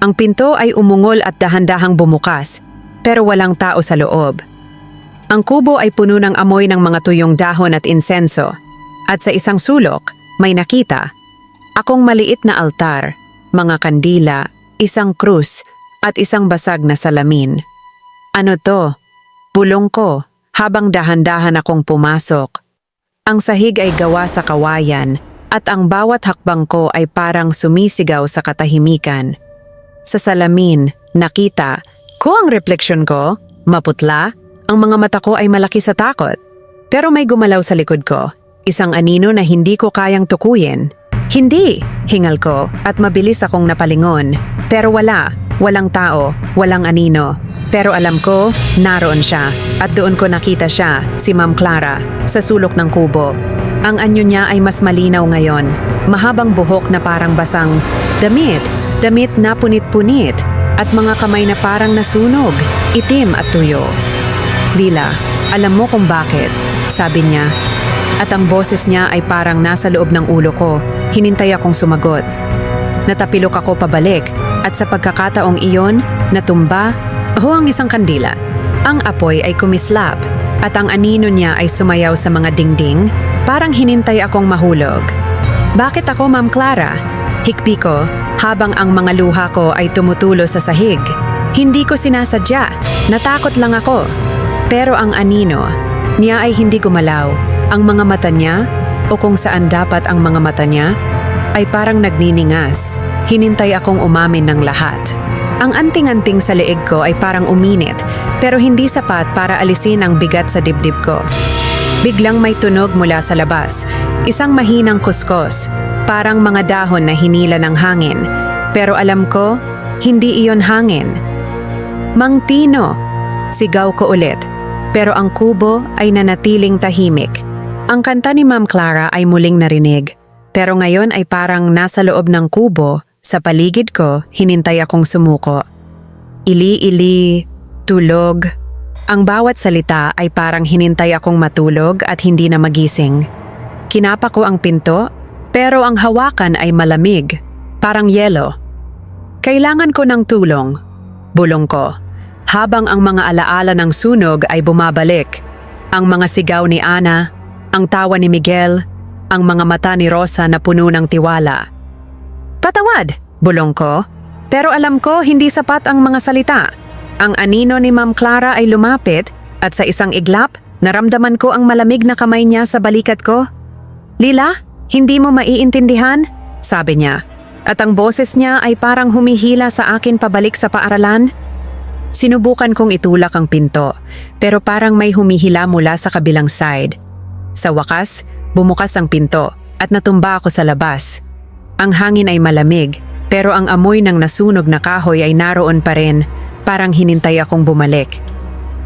Speaker 1: Ang pinto ay umungol at dahan-dahang bumukas, pero walang tao sa loob. Ang kubo ay puno ng amoy ng mga tuyong dahon at insenso, at sa isang sulok, may nakita. Akong maliit na altar, mga kandila, isang krus, at isang basag na salamin. Ano to? Bulong ko habang dahan-dahan akong pumasok. Ang sahig ay gawa sa kawayan at ang bawat hakbang ko ay parang sumisigaw sa katahimikan. Sa salamin, nakita ko ang refleksyon ko, maputla, ang mga mata ko ay malaki sa takot. Pero may gumalaw sa likod ko, isang anino na hindi ko kayang tukuyin. Hindi, hingal ko at mabilis akong napalingon. Pero walang tao, walang anino. Pero alam ko, naroon siya at doon ko nakita siya, si Ma'am Clara, sa sulok ng kubo. Ang anyo niya ay mas malinaw ngayon, mahabang buhok na parang basang damit na punit-punit at mga kamay na parang nasunog, itim at tuyo. Lila, alam mo kung bakit, sabi niya. At ang boses niya ay parang nasa loob ng ulo ko, hinintay akong sumagot. Natapilok ako pabalik at sa pagkakataong iyon, natumba ang isang kandila. Ang apoy ay kumislap at ang anino niya ay sumayaw sa mga dingding, parang hinintay akong mahulog. Bakit ako, Ma'am Clara? Hikbi ko habang ang mga luha ko ay tumutulo sa sahig. Hindi ko sinasadya, natakot lang ako. Pero ang anino niya ay hindi gumalaw. Ang mga mata niya, o kung saan dapat ang mga mata niya, ay parang nagniningas. Hinintay akong umamin ng lahat. Ang anting-anting sa leeg ko ay parang uminit, pero hindi sapat para alisin ang bigat sa dibdib ko. Biglang may tunog mula sa labas, isang mahinang kuskos, parang mga dahon na hinila ng hangin. Pero alam ko, hindi iyon hangin. Mang Tino, sigaw ko ulit, pero ang kubo ay nanatiling tahimik. Ang kanta ni Ma'am Clara ay muling narinig, pero ngayon ay parang nasa loob ng kubo. Sa paligid ko, hinintay akong sumuko. Ili-ili, tulog. Ang bawat salita ay parang hinintay akong matulog at hindi na magising. Kinapa ko ang pinto, pero ang hawakan ay malamig, parang yelo. Kailangan ko ng tulong, bulong ko, habang ang mga alaala ng sunog ay bumabalik. Ang mga sigaw ni Ana, ang tawa ni Miguel, ang mga mata ni Rosa na puno ng tiwala. Patawad, bulong ko. Pero alam ko hindi sapat ang mga salita. Ang anino ni Ma'am Clara ay lumapit at sa isang iglap, naramdaman ko ang malamig na kamay niya sa balikat ko. Lila, hindi mo maiintindihan? Sabi niya. At ang boses niya ay parang humihila sa akin pabalik sa paaralan. Sinubukan kong itulak ang pinto, pero parang may humihila mula sa kabilang side. Sa wakas, bumukas ang pinto at natumba ako sa labas. Ang hangin ay malamig, pero ang amoy ng nasunog na kahoy ay naroon pa rin, parang hinintay akong bumalik.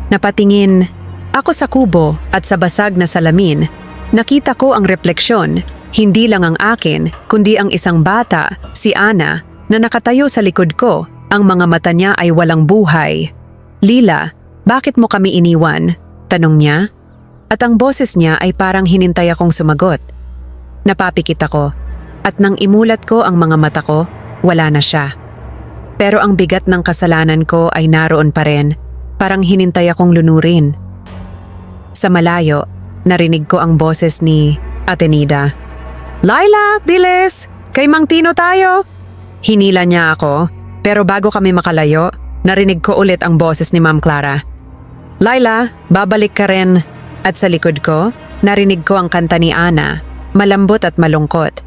Speaker 1: Napatingin ako sa kubo at sa basag na salamin. Nakita ko ang refleksyon, hindi lang ang akin, kundi ang isang bata, si Ana, na nakatayo sa likod ko. Ang mga mata niya ay walang buhay. Lila, bakit mo kami iniwan? Tanong niya. At ang boses niya ay parang hinintay akong sumagot. Napapikit ako. At nang imulat ko ang mga mata ko, wala na siya. Pero ang bigat ng kasalanan ko ay naroon pa rin, parang hinintay akong lunurin. Sa malayo, narinig ko ang boses ni Atenida. Laila, bilis! Kay Mang Tino tayo! Hinila niya ako, pero bago kami makalayo, narinig ko ulit ang boses ni Ma'am Clara. Laila, babalik ka rin. At sa likod ko, narinig ko ang kanta ni Ana, malambot at malungkot.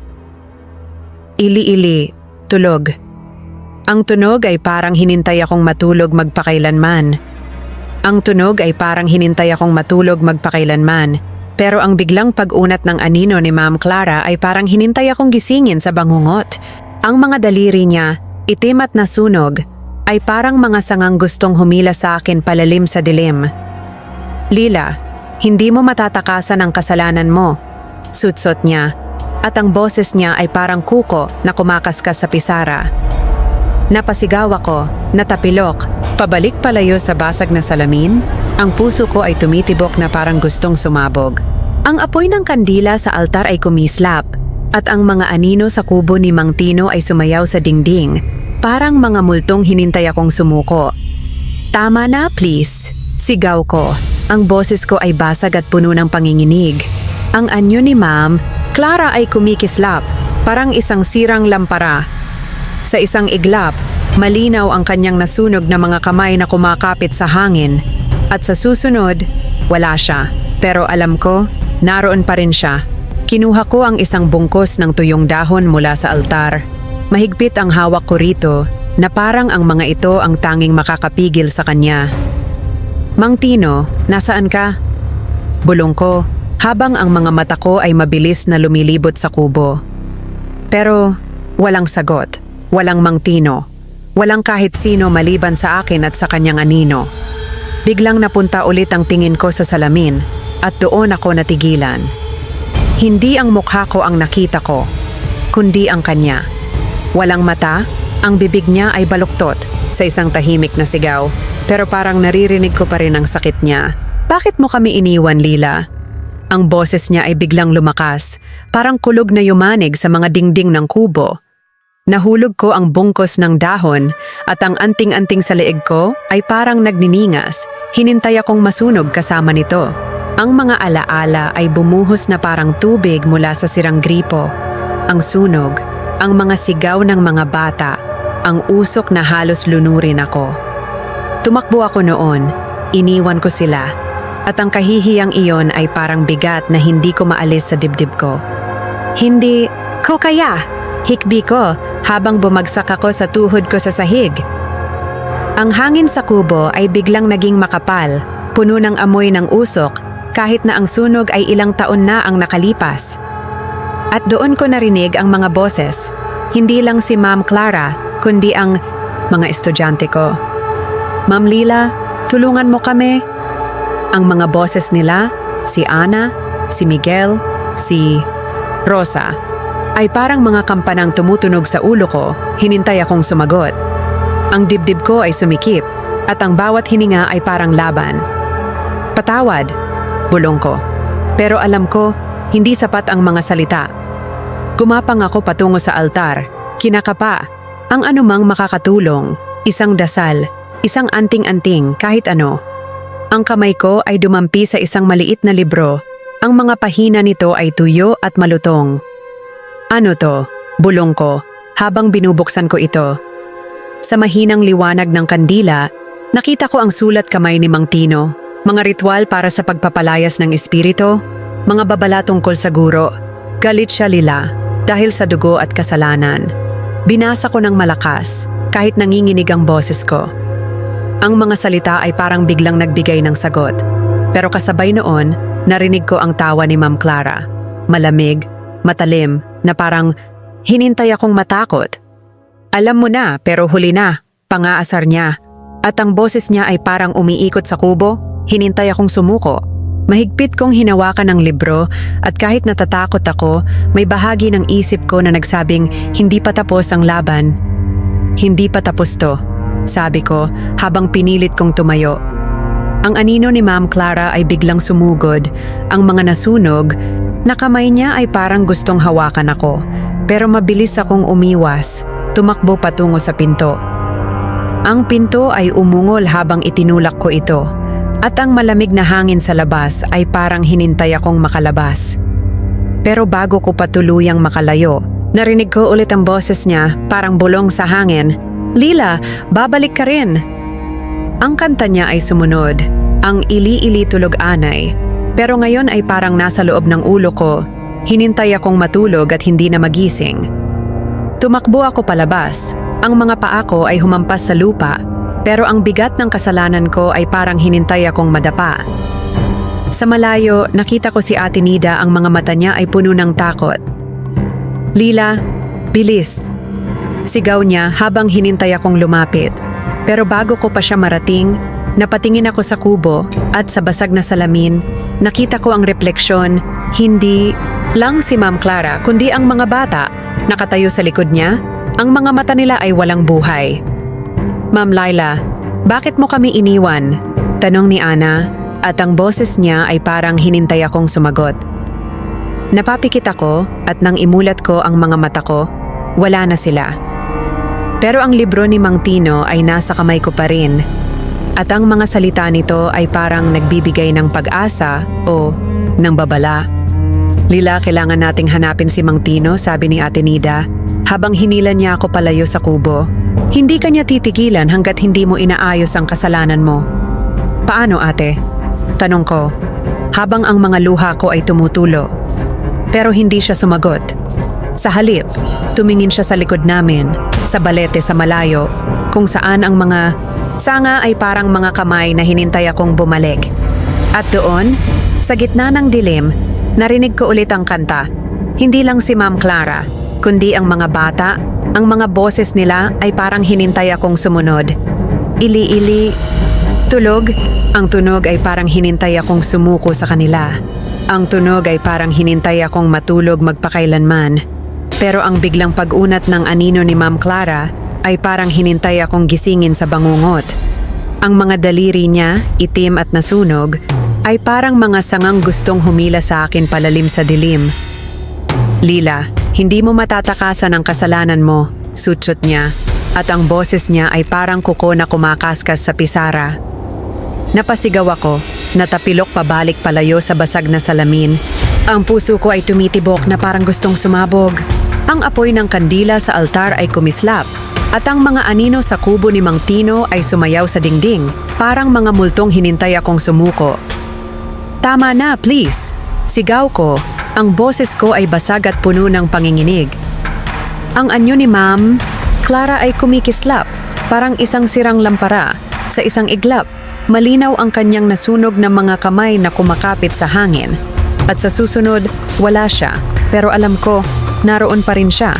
Speaker 1: Ili-ili, tulog. Ang tunog ay parang hinintay akong matulog magpakailanman. Pero ang biglang pag-unat ng anino ni Ma'am Clara ay parang hinintay akong gisingin sa bangungot. Ang mga daliri niya itim at nasunog, ay parang mga sangang gustong humila sa akin palalim sa dilim. Lila, hindi mo matatakasan ang kasalanan mo, sutsot niya, at ang boses niya ay parang kuko na kumakaskas sa pisara. Napasigaw ako, natapilok, pabalik palayo sa basag na salamin, ang puso ko ay tumitibok na parang gustong sumabog. Ang apoy ng kandila sa altar ay kumislap, at ang mga anino sa kubo ni Mang Tino ay sumayaw sa dingding, parang mga multong hinintay akong sumuko. Tama na, please, sigaw ko. Ang boses ko ay basag at puno ng panginginig. Ang anyo ni Ma'am Clara ay kumikislap, parang isang sirang lampara. Sa isang iglap, malinaw ang kanyang nasunog na mga kamay na kumakapit sa hangin. At sa susunod, wala siya. Pero alam ko, naroon pa rin siya. Kinuha ko ang isang bungkos ng tuyong dahon mula sa altar. Mahigpit ang hawak ko rito na parang ang mga ito ang tanging makakapigil sa kanya. Mang Tino, nasaan ka? Bulong ko, habang ang mga mata ko ay mabilis na lumilibot sa kubo. Pero walang sagot, walang Mang Tino, walang kahit sino maliban sa akin at sa kanyang anino. Biglang napunta ulit ang tingin ko sa salamin at doon ako natigilan. Hindi ang mukha ko ang nakita ko, kundi ang kanya. Walang mata, ang bibig niya ay baluktot sa isang tahimik na sigaw, pero parang naririnig ko pa rin ang sakit niya. Bakit mo kami iniwan, Lila? Ang boses niya ay biglang lumakas, parang kulog na yumanig sa mga dingding ng kubo. Nahulog ko ang bungkos ng dahon at ang anting-anting sa leeg ko ay parang nagniningas. Hinintay akong masunog kasama nito. Ang mga alaala ay bumuhos na parang tubig mula sa sirang gripo. Ang sunog, ang mga sigaw ng mga bata, ang usok na halos lunurin ako. Tumakbo ako noon, iniwan ko sila, at ang kahihiyang iyon ay parang bigat na hindi ko maalis sa dibdib ko. Hindi ko kaya, hikbi ko habang bumagsak ako sa tuhod ko sa sahig. Ang hangin sa kubo ay biglang naging makapal, puno ng amoy ng usok, kahit na ang sunog ay ilang taon na ang nakalipas. At doon ko narinig ang mga boses, hindi lang si Ma'am Clara, kundi ang mga estudyante ko. Ma'am Lila, tulungan mo kami. Ang mga boses nila, si Ana, si Miguel, si Rosa, ay parang mga kampanang tumutunog sa ulo ko, hinintay akong sumagot. Ang dibdib ko ay sumikip, at ang bawat hininga ay parang laban. Patawad, bulong ko. Pero alam ko, hindi sapat ang mga salita. Gumapang ako patungo sa altar, kinakapa, ang anumang makakatulong, isang dasal, isang anting-anting, kahit ano. Ang kamay ko ay dumampi sa isang maliit na libro, ang mga pahina nito ay tuyo at malutong. Ano to? Bulong ko, habang binubuksan ko ito. Sa mahinang liwanag ng kandila, nakita ko ang sulat kamay ni Mang Tino, mga ritual para sa pagpapalayas ng espiritu, mga babala tungkol sa guro. Galit siya, Lila, dahil sa dugo at kasalanan. Binasa ko ng malakas, kahit nanginginig ang boses ko. Ang mga salita ay parang biglang nagbigay ng sagot. Pero kasabay noon, narinig ko ang tawa ni Ma'am Clara. Malamig, matalim, na parang hinintay akong matakot. Alam mo na, pero huli na, pangaasar niya. At ang boses niya ay parang umiikot sa kubo, hinintay akong sumuko. Mahigpit kong hinawakan ang libro at kahit natatakot ako, may bahagi ng isip ko na nagsabing hindi pa tapos ang laban. Hindi pa tapos to, sabi ko habang pinilit kong tumayo. Ang anino ni Ma'am Clara ay biglang sumugod. Ang mga nasunog, na kamay niya ay parang gustong hawakan ako. Pero mabilis akong umiwas, tumakbo patungo sa pinto. Ang pinto ay umungol habang itinulak ko ito. At ang malamig na hangin sa labas ay parang hinintay akong makalabas. Pero bago ko patuluyang makalayo, narinig ko ulit ang boses niya, parang bulong sa hangin. Lila, babalik ka rin. Ang kanta niya ay sumunod, ang ili-ili tulog anay. Pero ngayon ay parang nasa loob ng ulo ko, hinintay akong matulog at hindi na magising. Tumakbo ako palabas, ang mga paa ko ay humampas sa lupa, pero ang bigat ng kasalanan ko ay parang hinintay akong madapa. Sa malayo, nakita ko si Ate Nida, ang mga mata niya ay puno ng takot. Lila, bilis. Sigaw niya habang hinintay akong lumapit. Pero bago ko pa siya marating, napatingin ako sa kubo at sa basag na salamin, nakita ko ang refleksyon, hindi lang si Ma'am Clara kundi ang mga bata. Nakatayo sa likod niya, ang mga mata nila ay walang buhay. "Ma'am Laila, bakit mo kami iniwan?" Tanong ni Ana at ang boses niya ay parang hinintay akong sumagot. Napapikit ako at nang imulat ko ang mga mata ko, wala na sila. Pero ang libro ni Mang Tino ay nasa kamay ko pa rin at ang mga salita nito ay parang nagbibigay ng pag-asa o ng babala. "Lila, kailangan nating hanapin si Mang Tino," sabi ni Ate Nida habang hinila niya ako palayo sa kubo. "Hindi ka niya titigilan hanggat hindi mo inaayos ang kasalanan mo." "Paano, ate?" Tanong ko habang ang mga luha ko ay tumutulo. Pero hindi siya sumagot. Sa halip, tumingin siya sa likod namin, sa balete sa malayo, kung saan ang mga sanga ay parang mga kamay na hinintay akong bumalik. At doon, sa gitna ng dilim, narinig ko ulit ang kanta. Hindi lang si Ma'am Clara, kundi ang mga bata, ang mga boses nila ay parang hinintay akong sumunod. Ili-ili, tulog, ang tunog ay parang hinintay akong sumuko sa kanila. Ang tunog ay parang hinintay akong matulog magpakailanman. Pero ang biglang pag-unat ng anino ni Ma'am Clara ay parang hinintay akong gisingin sa bangungot. Ang mga daliri niya, itim at nasunog, ay parang mga sangang gustong humila sa akin palalim sa dilim. "Lila, hindi mo matatakasan ang kasalanan mo," sutsot niya, at ang boses niya ay parang kuko na kumakaskas sa pisara. Napasigaw ako, natapilok pabalik palayo sa basag na salamin. Ang puso ko ay tumitibok na parang gustong sumabog. Ang apoy ng kandila sa altar ay kumislap, at ang mga anino sa kubo ni Mang Tino ay sumayaw sa dingding, parang mga multong hinintay akong sumuko. "Tama na, please!" Sigaw ko, ang boses ko ay basag at puno ng panginginig. Ang anyo ni Ma'am Clara ay kumikislap, parang isang sirang lampara. Sa isang iglap, malinaw ang kanyang nasunog na mga kamay na kumakapit sa hangin. At sa susunod, wala siya, pero alam ko, naroon pa rin siya.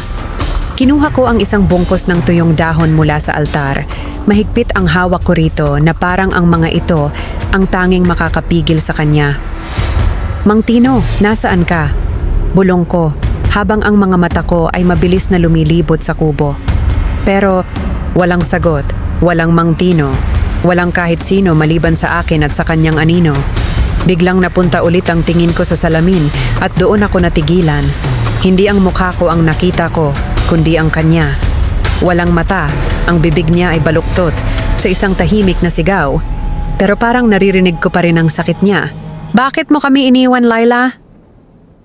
Speaker 1: Kinuha ko ang isang bungkos ng tuyong dahon mula sa altar. Mahigpit ang hawak ko rito na parang ang mga ito ang tanging makakapigil sa kanya. "Mang Tino, nasaan ka?" Bulong ko, habang ang mga mata ko ay mabilis na lumilibot sa kubo. Pero walang sagot, walang Mang Tino, walang kahit sino maliban sa akin at sa kanyang anino. Biglang napunta ulit ang tingin ko sa salamin at doon ako natigilan. Hindi ang mukha ko ang nakita ko, kundi ang kanya. Walang mata, ang bibig niya ay baluktot sa isang tahimik na sigaw. Pero parang naririnig ko pa rin ang sakit niya. "Bakit mo kami iniwan, Laila?"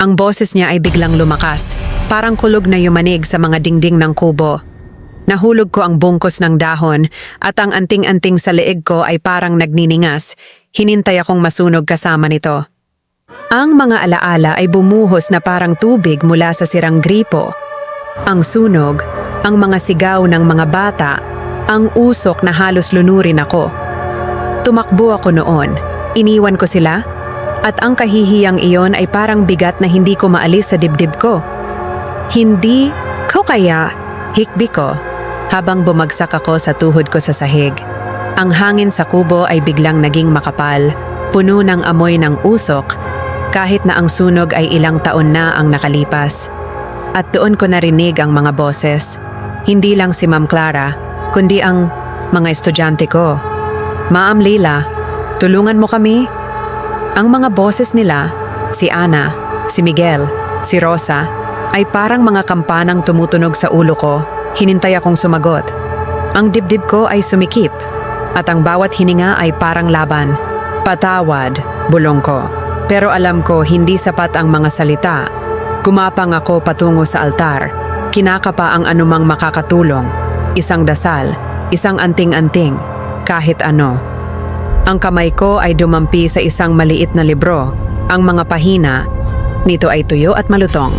Speaker 1: Ang boses niya ay biglang lumakas, parang kulog na yumanig sa mga dingding ng kubo. Nahulog ko ang bungkos ng dahon at ang anting-anting sa leeg ko ay parang nagniningas. Hinintay akong masunog kasama nito. Ang mga alaala ay bumuhos na parang tubig mula sa sirang gripo. Ang sunog, ang mga sigaw ng mga bata, ang usok na halos lunurin ako. Tumakbo ako noon. Iniwan ko sila, at ang kahihiyang iyon ay parang bigat na hindi ko maalis sa dibdib ko. "Hindi ko kaya," hikbi ko, habang bumagsak ako sa tuhod ko sa sahig. Ang hangin sa kubo ay biglang naging makapal, puno ng amoy ng usok, kahit na ang sunog ay ilang taon na ang nakalipas. At doon ko narinig ang mga boses. Hindi lang si Ma'am Clara, kundi ang mga estudyante ko. "Ma'am Lila, tulungan mo kami." Ang mga boses nila, si Ana, si Miguel, si Rosa, ay parang mga kampanang tumutunog sa ulo ko. Hinintay akong sumagot. Ang dibdib ko ay sumikip, at ang bawat hininga ay parang laban. "Patawad," bulong ko. Pero alam ko hindi sapat ang mga salita. Gumapang ako patungo sa altar. Kinakapa ang anumang makakatulong. Isang dasal, isang anting-anting, kahit ano. Ang kamay ko ay dumampi sa isang maliit na libro. Ang mga pahina nito ay tuyo at malutong.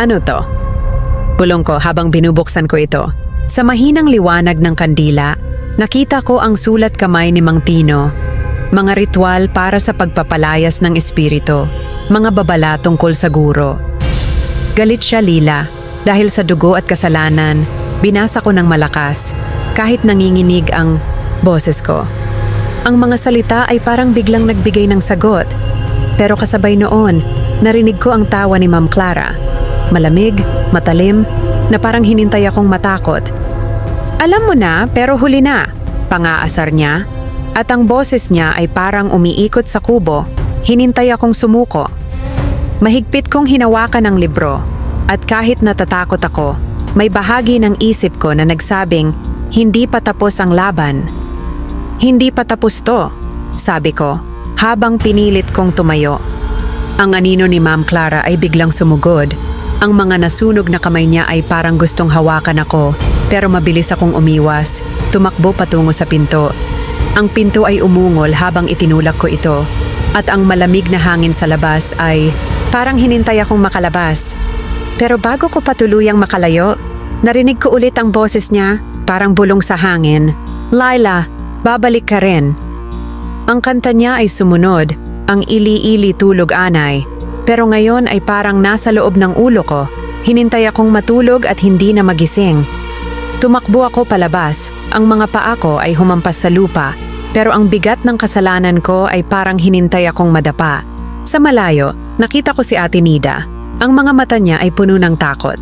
Speaker 1: "Ano to?" Bulong ko habang binubuksan ko ito. Sa mahinang liwanag ng kandila, nakita ko ang sulat kamay ni Mang Tino. Mga ritual para sa pagpapalayas ng espiritu, mga babala tungkol sa guro. Galit siya, Lila, dahil sa dugo at kasalanan, Binasa ko ng malakas, kahit nanginginig ang boses ko. Ang mga salita ay parang biglang nagbigay ng sagot. Pero kasabay noon, narinig ko ang tawa ni Ma'am Clara. Malamig, matalim, na parang hinintay akong matakot. Alam mo na, pero huli na, pangaasar niya. At ang boses niya ay parang umiikot sa kubo, hinintay akong sumuko. Mahigpit kong hinawakan ang libro, at kahit natatakot ako, may bahagi ng isip ko na nagsabing, hindi pa tapos ang laban. Hindi pa tapos to, sabi ko, habang pinilit kong tumayo. Ang anino ni Ma'am Clara ay biglang sumugod. Ang mga nasunog na kamay niya ay parang gustong hawakan ako, pero mabilis akong umiwas, tumakbo patungo sa pinto. Ang pinto ay umungol habang itinulak ko ito, at ang malamig na hangin sa labas ay parang hinintay akong makalabas. Pero bago ko patuluyang makalayo, narinig ko ulit ang boses niya, parang bulong sa hangin. Laila, babalik ka rin. Ang kanta niya ay sumunod, ang ili-ili tulog anay. Pero ngayon ay parang nasa loob ng ulo ko. Hinintay akong matulog at hindi na magising. Tumakbo ako palabas, ang mga paa ko ay humampas sa lupa. Pero ang bigat ng kasalanan ko ay parang hinintay akong madapa. Sa malayo, nakita ko si Ate Nida. Ang mga mata niya ay puno ng takot.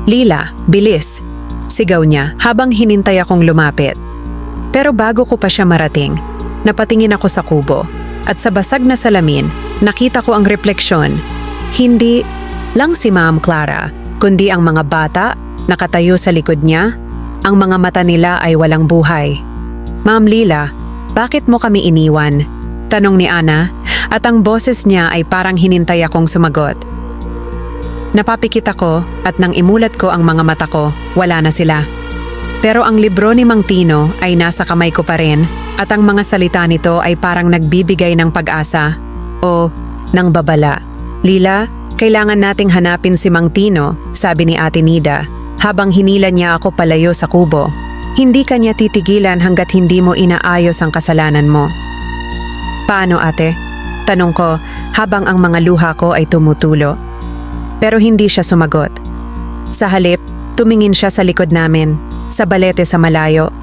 Speaker 1: Lila, bilis! Sigaw niya habang hinintay akong lumapit. Pero bago ko pa siya marating, napatingin ako sa kubo. At sa basag na salamin, nakita ko ang refleksyon. Hindi lang si Ma'am Clara, kundi ang mga bata nakatayo sa likod niya. Ang mga mata nila ay walang buhay. Ma'am Lila, bakit mo kami iniwan? Tanong ni Ana, at ang boses niya ay parang hinintay akong sumagot. Napapikit ako at nang imulat ko ang mga mata ko, wala na sila. Pero ang libro ni Mang Tino ay nasa kamay ko pa rin at ang mga salita nito ay parang nagbibigay ng pag-asa o ng babala. Lila, kailangan nating hanapin si Mang Tino, sabi ni Ate Nida habang hinila niya ako palayo sa kubo. Hindi ka niya titigilan hanggat hindi mo inaayos ang kasalanan mo. Paano ate? Tanong ko habang ang mga luha ko ay tumutulo. Pero hindi siya sumagot. Sa halip, tumingin siya sa likod namin, sa balete sa malayo,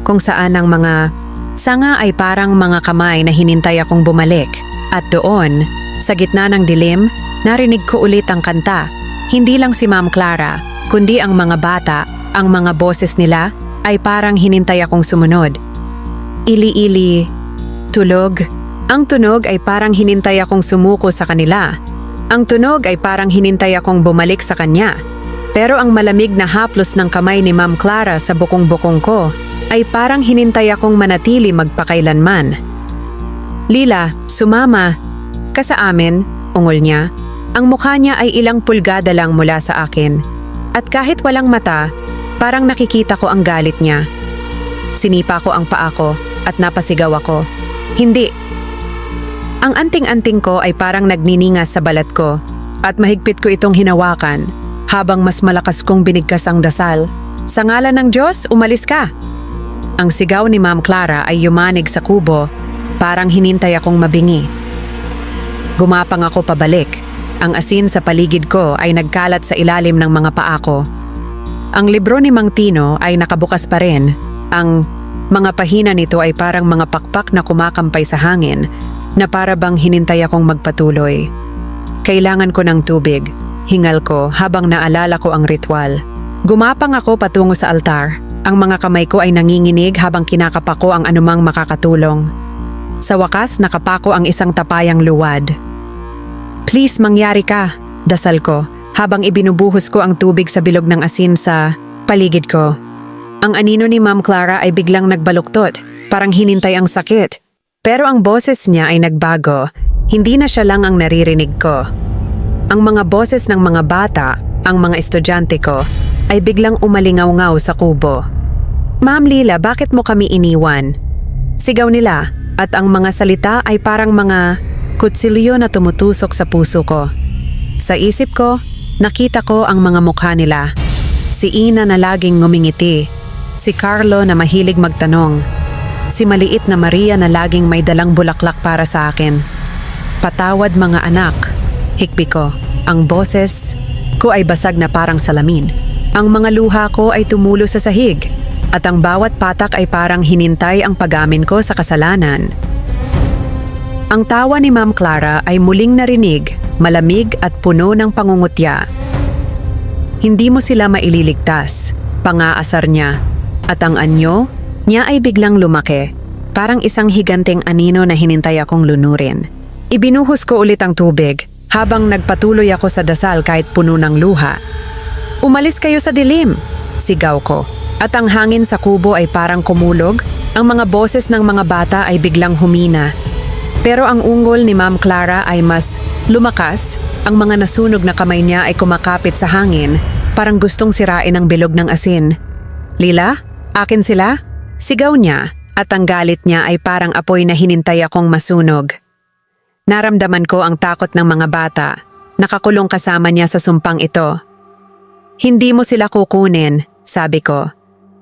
Speaker 1: kung saan ang mga sanga ay parang mga kamay na hinintay akong bumalik. At doon, sa gitna ng dilim, narinig ko ulit ang kanta. Hindi lang si Ma'am Clara, kundi ang mga bata, ang mga boses nila ay parang hinintay akong sumunod. Ili-ili, tulog. Ang tunog ay parang hinintay akong sumuko sa kanila. Ang tunog ay parang hinintay akong bumalik sa kanya. Pero ang malamig na haplos ng kamay ni Ma'am Clara sa bukong-bukong ko ay parang hinintay akong manatili magpakailanman. Lila, sumama ka sa amin, ungol niya. Ang mukha niya ay ilang pulgada lang mula sa akin. At kahit walang mata, parang nakikita ko ang galit niya. Sinipa ko ang paa ko at napasigaw ako. Hindi. Ang anting-anting ko ay parang nagniningas sa balat ko at mahigpit ko itong hinawakan habang mas malakas kong binigkas ang dasal. Sa ngalan ng Diyos, umalis ka! Ang sigaw ni Ma'am Clara ay yumanig sa kubo, parang hinintay akong mabingi. Gumapang ako pabalik. Ang asin sa paligid ko ay nagkalat sa ilalim ng mga paa ko. Ang libro ni Mang Tino ay nakabukas pa rin. Ang mga pahina nito ay parang mga pakpak na kumakampay sa hangin na para bang hinintay akong magpatuloy. Kailangan ko ng tubig, hingal ko habang naalala ko ang ritual. Gumapang ako patungo sa altar. Ang mga kamay ko ay nanginginig habang kinakapak ko ang anumang makakatulong. Sa wakas, nakapako ang isang tapayang luwad. Please, mangyari ka, dasal ko, habang ibinubuhos ko ang tubig sa bilog ng asin sa paligid ko. Ang anino ni Ma'am Clara ay biglang nagbaluktot, parang hinintay ang sakit. Pero ang boses niya ay nagbago, hindi na siya lang ang naririnig ko. Ang mga boses ng mga bata, ang mga estudyante ko, ay biglang umalingaw-ngaw sa kubo. Ma'am Lila, bakit mo kami iniwan? Sigaw nila, at ang mga salita ay parang mga kutsilyo na tumutusok sa puso ko. Sa isip ko, nakita ko ang mga mukha nila. Si Ina na laging ngumingiti, si Carlo na mahilig magtanong, si maliit na Maria na laging may dalang bulaklak para sa akin. Patawad mga anak, hikbi ko. Ang boses ko ay basag na parang salamin. Ang mga luha ko ay tumulo sa sahig at ang bawat patak ay parang hinintay ang pag-amin ko sa kasalanan. Ang tawa ni Ma'am Clara ay muling narinig, malamig at puno ng pangungutya. Hindi mo sila maililigtas, pangaasar niya, at ang anyo niya ay biglang lumaki, parang isang higanteng anino na hinintay akong lunurin. Ibinuhos ko ulit ang tubig habang nagpatuloy ako sa dasal kahit puno ng luha. Umalis kayo sa dilim, sigaw ko, at ang hangin sa kubo ay parang kumulog, ang mga boses ng mga bata ay biglang humina. Pero ang ungol ni Ma'am Clara ay mas lumakas, ang mga nasunog na kamay niya ay kumakapit sa hangin, parang gustong sirain ang bilog ng asin. Lila, akin sila? Sigaw niya, at ang galit niya ay parang apoy na hinintay akong masunog. Naramdaman ko ang takot ng mga bata, nakakulong kasama niya sa sumpang ito. Hindi mo sila kukunin, sabi ko.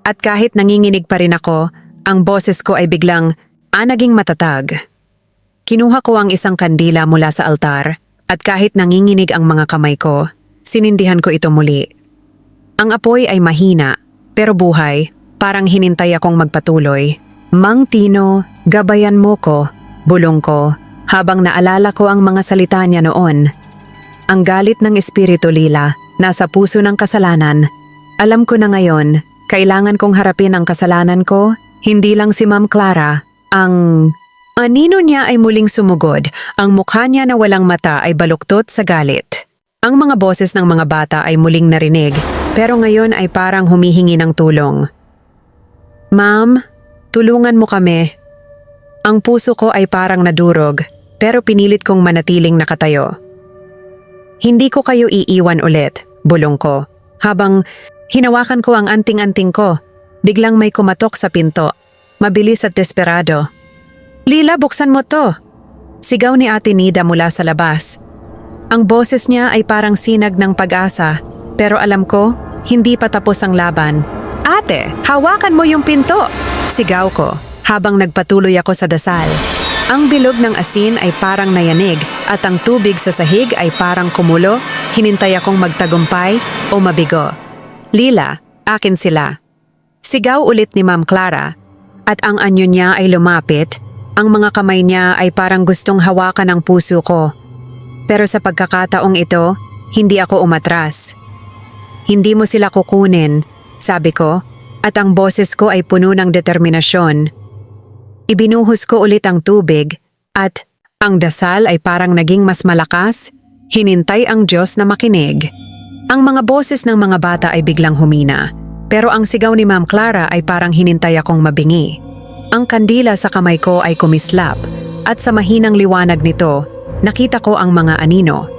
Speaker 1: At kahit nanginginig pa rin ako, ang boses ko ay biglang naging matatag. Kinuha ko ang isang kandila mula sa altar at kahit nanginginig ang mga kamay ko, sinindihan ko ito muli. Ang apoy ay mahina, pero buhay, parang hinintay akong magpatuloy. Mang Tino, gabayan mo ko, bulong ko, habang naalala ko ang mga salita niya noon. Ang galit ng espiritu, Lila, nasa puso ng kasalanan. Alam ko na ngayon, kailangan kong harapin ang kasalanan ko, hindi lang si Ma'am Clara. Ang anino niya ay muling sumugod, ang mukha niya na walang mata ay baluktot sa galit. Ang mga boses ng mga bata ay muling narinig, pero ngayon ay parang humihingi ng tulong. Ma'am, tulungan mo kami. Ang puso ko ay parang nadurog, pero pinilit kong manatiling nakatayo. Hindi ko kayo iiwan ulit, bulong ko. Habang hinawakan ko ang anting-anting ko, biglang may kumatok sa pinto. Mabilis at desperado. Lila, buksan mo to! Sigaw ni Ate Nida mula sa labas. Ang boses niya ay parang sinag ng pag-asa, pero alam ko, hindi pa tapos ang laban. Ate, hawakan mo yung pinto! Sigaw ko, habang nagpatuloy ako sa dasal. Ang bilog ng asin ay parang nayanig at ang tubig sa sahig ay parang kumulo, hinintay akong magtagumpay o mabigo. Lila, akin sila. Sigaw ulit ni Ma'am Clara at ang anyo niya ay lumapit, ang mga kamay niya ay parang gustong hawakan ang puso ko. Pero sa pagkakataong ito, hindi ako umatras. Hindi mo sila kukunin, sabi ko, at ang boses ko ay puno ng determinasyon. Ibinuhos ko ulit ang tubig at ang dasal ay parang naging mas malakas, hinintay ang Diyos na makinig. Ang mga boses ng mga bata ay biglang humina, pero ang sigaw ni Ma'am Clara ay parang hinintay akong mabingi. Ang kandila sa kamay ko ay kumislap at sa mahinang liwanag nito, nakita ko ang mga anino.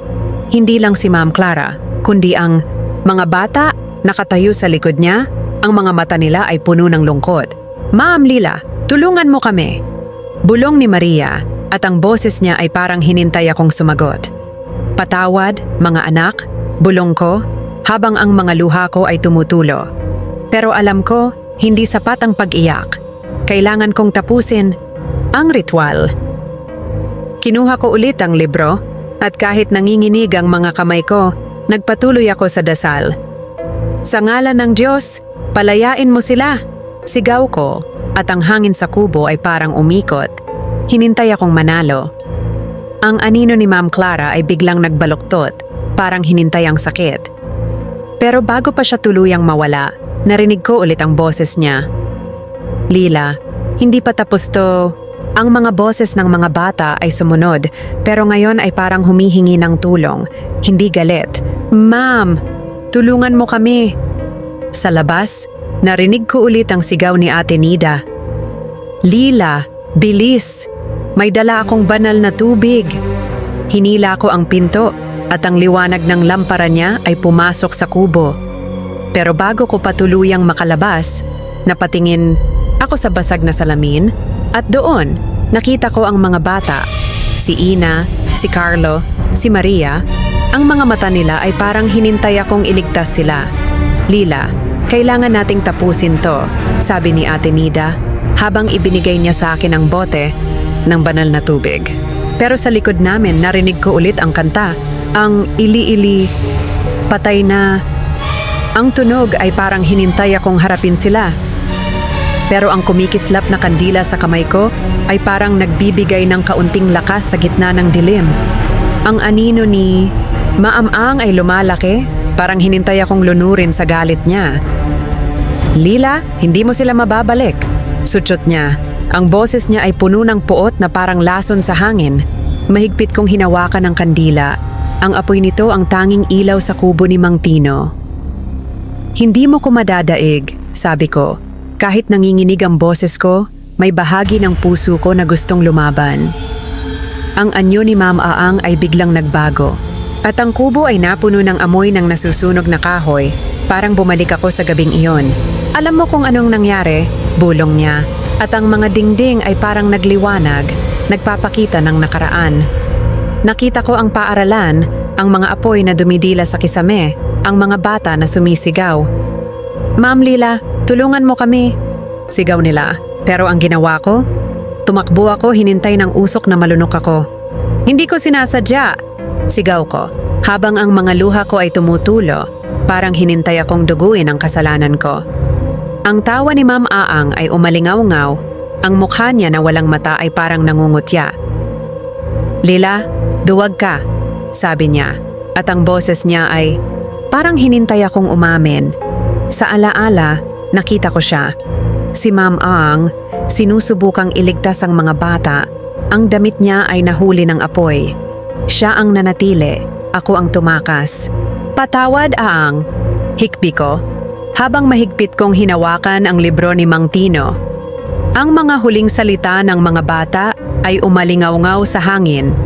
Speaker 1: Hindi lang si Ma'am Clara, kundi ang mga bata nakatayo sa likod niya, ang mga mata nila ay puno ng lungkot. Ma'am Lila, tulungan mo kami. Bulong ni Maria at ang boses niya ay parang hinintay akong sumagot. Patawad, mga anak, bulong ko, habang ang mga luha ko ay tumutulo. Pero alam ko, hindi sapat ang pag-iyak. Kailangan kong tapusin ang ritual. Kinuha ko ulit ang libro at kahit nanginginig ang mga kamay ko, nagpatuloy ako sa dasal. Sa ngalan ng Diyos, palayain mo sila, sigaw ko. At ang hangin sa kubo ay parang umikot. Hinintay akong manalo. Ang anino ni Ma'am Clara ay biglang nagbaluktot, parang hinintay ang sakit. Pero bago pa siya tuluyang mawala, narinig ko ulit ang boses niya. Lila, hindi pa tapos to. Ang mga boses ng mga bata ay sumunod, pero ngayon ay parang humihingi ng tulong, hindi galit. Ma'am, tulungan mo kami. Sa labas, narinig ko ulit ang sigaw ni Ate Nida. Lila, bilis! May dala akong banal na tubig. Hinila ko ang pinto at ang liwanag ng lampara niya ay pumasok sa kubo. Pero bago ko patuluyang makalabas, napatingin ako sa basag na salamin at doon nakita ko ang mga bata. Si Ina, si Carlo, si Maria. Ang mga mata nila ay parang hinintay akong iligtas sila. Lila, kailangan nating tapusin to, sabi ni Ate Nida habang ibinigay niya sa akin ang bote ng banal na tubig. Pero sa likod namin narinig ko ulit ang kanta, ang ili-ili, patay na. Ang tunog ay parang hinintay akong harapin sila. Pero ang kumikislap na kandila sa kamay ko ay parang nagbibigay ng kaunting lakas sa gitna ng dilim. Ang anino ni Maamang ay lumalaki, parang hinintay akong lunurin sa galit niya. Lila, hindi mo sila mababalik. Sutsot niya. Ang boses niya ay puno ng puot na parang lason sa hangin. Mahigpit kong hinawakan ng kandila. Ang apoy nito ang tanging ilaw sa kubo ni Mang Tino. Hindi mo ko madadaig, sabi ko. Kahit nanginginig ang boses ko, may bahagi ng puso ko na gustong lumaban. Ang anyo ni Ma'am Aang ay biglang nagbago. At ang kubo ay napuno ng amoy ng nasusunog na kahoy. Parang bumalik ako sa gabing iyon. Alam mo kung anong nangyari? Bulong niya. At ang mga dingding ay parang nagliwanag, nagpapakita ng nakaraan. Nakita ko ang paaralan, ang mga apoy na dumidila sa kisame, ang mga bata na sumisigaw. Ma'am Lila, tulungan mo kami. Sigaw nila. Pero ang ginawa ko, tumakbo ako hinintay ng usok na malunok ako. Hindi ko sinasadya. Sigaw ko. Habang ang mga luha ko ay tumutulo, parang hinintay akong duguin ang kasalanan ko. Ang tawa ni Ma'am Aang ay umalingaw-ngaw. Ang mukha niya na walang mata ay parang nangungutya. Lila, duwag ka, sabi niya. At ang boses niya ay parang hinintay akong umamin. Sa alaala, nakita ko siya. Si Ma'am Aang, sinusubukang iligtas ang mga bata. Ang damit niya ay nahuli ng apoy. Siya ang nanatili, ako ang tumakas. Patawad, Aang, hikbi ko, habang mahigpit kong hinawakan ang libro ni Mang Tino. Ang mga huling salita ng mga bata ay umalingaw-ngaw sa hangin.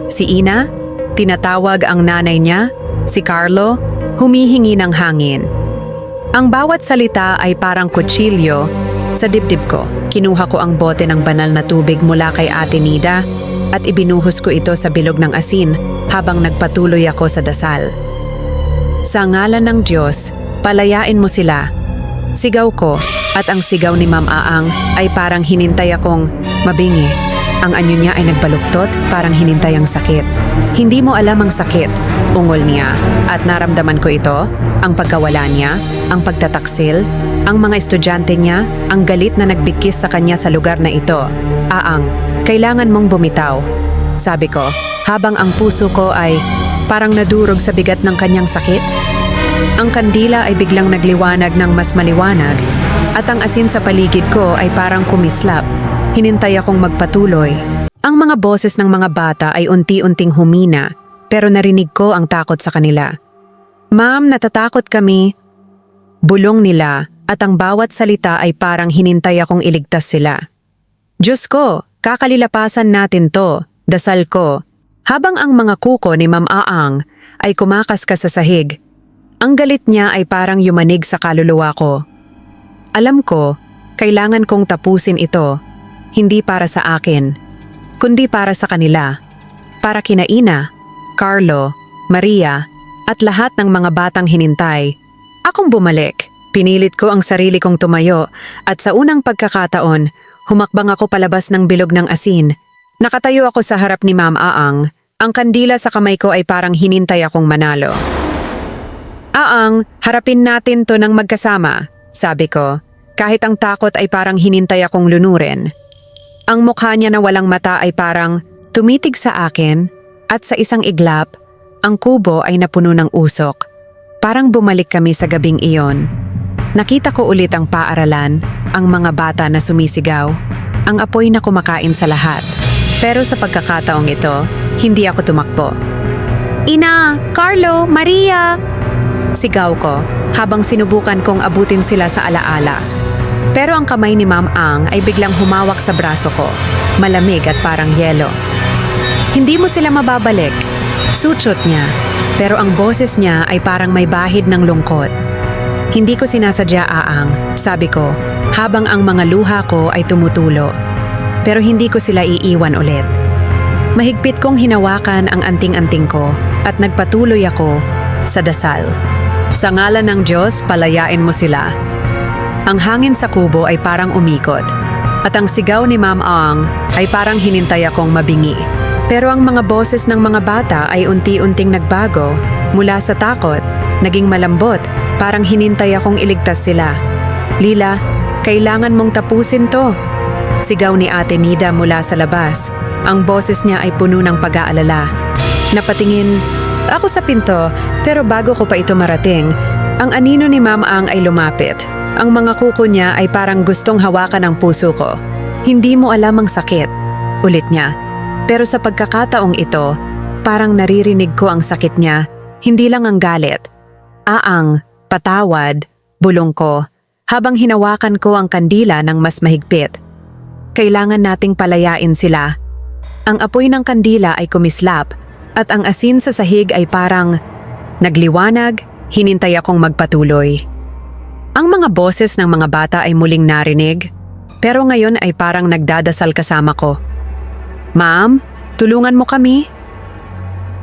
Speaker 1: Si Ina, tinatawag ang nanay niya, si Carlo, humihingi ng hangin. Ang bawat salita ay parang kutsilyo. Sa dibdib ko, kinuha ko ang bote ng banal na tubig mula kay Ate Nida at ibinuhos ko ito sa bilog ng asin habang nagpatuloy ako sa dasal. Sa ngalan ng Diyos, palayain mo sila. Sigaw ko at ang sigaw ni Ma'am Aang ay parang hinintay akong mabingi. Ang anyo niya ay nagbaluktot, parang hinintay ang sakit. Hindi mo alam ang sakit, ungol niya. At naramdaman ko ito, ang pagkawala niya, ang pagtataksil, ang mga estudyante niya, ang galit na nagbigkis sa kanya sa lugar na ito. Aang, kailangan mong bumitaw, sabi ko, habang ang puso ko ay parang nadurog sa bigat ng kanyang sakit. Ang kandila ay biglang nagliwanag ng mas maliwanag at ang asin sa paligid ko ay parang kumislap. Hinintay akong magpatuloy. Ang mga boses ng mga bata ay unti-unting humina, pero narinig ko ang takot sa kanila. Ma'am, natatakot kami. Bulong nila at ang bawat salita ay parang hinintay akong iligtas sila. Diyos ko, kakalilapasan natin to, dasal ko. Habang ang mga kuko ni Ma'am Aang ay kumakaskas sa sahig, ang galit niya ay parang yumanig sa kaluluwa ko. Alam ko, kailangan kong tapusin ito. Hindi para sa akin, kundi para sa kanila. Para kina Ina, Carlo, Maria, at lahat ng mga batang hinintay. Akong bumalik. Pinilit ko ang sarili kong tumayo at sa unang pagkakataon, humakbang ako palabas ng bilog ng asin. Nakatayo ako sa harap ni Ma'am Aang. Ang kandila sa kamay ko ay parang hinintay akong manalo. Aang, harapin natin to ng magkasama, sabi ko. Kahit ang takot ay parang hinintay akong lunurin. Ang mukha niya na walang mata ay parang tumitig sa akin at sa isang iglap, ang kubo ay napuno ng usok. Parang bumalik kami sa gabing iyon. Nakita ko ulit ang paaralan, ang mga bata na sumisigaw, ang apoy na kumakain sa lahat. Pero sa pagkakataong ito, hindi ako tumakbo. Ina, Carlo, Maria! Sigaw ko habang sinubukan kong abutin sila sa alaala. Pero ang kamay ni Ma'am Aang ay biglang humawak sa braso ko, malamig at parang yelo. Hindi mo sila mababalik, sutsot niya, pero ang boses niya ay parang may bahid ng lungkot. Hindi ko sinasadya, Aang, sabi ko, habang ang mga luha ko ay tumutulo. Pero hindi ko sila iiwan ulit. Mahigpit kong hinawakan ang anting-anting ko at nagpatuloy ako sa dasal. Sa ngalan ng Diyos, palayain mo sila. Ang hangin sa kubo ay parang umikot at ang sigaw ni Ma'am Aang ay parang hinintay akong mabingi. Pero ang mga boses ng mga bata ay unti-unting nagbago mula sa takot, naging malambot Parang hinintay akong iligtas sila. Lila, kailangan mong tapusin to. Sigaw ni Ate Nida mula sa labas. Ang boses niya ay puno ng pag-aalala. Napatingin ako sa pinto, pero bago ko pa ito marating, ang anino ni Ma'am Ang ay lumapit. Ang mga kuko niya ay parang gustong hawakan ang puso ko. Hindi mo alam ang sakit, ulit niya. Pero sa pagkakataong ito, parang naririnig ko ang sakit niya, hindi lang ang galit. Aang, patawad, bulong ko, habang hinawakan ko ang kandila ng mas mahigpit. Kailangan nating palayain sila. Ang apoy ng kandila ay kumislap at ang asin sa sahig ay parang nagliwanag, hinintay akong magpatuloy. Ang mga boses ng mga bata ay muling narinig, pero ngayon ay parang nagdadasal kasama ko. Ma'am, tulungan mo kami.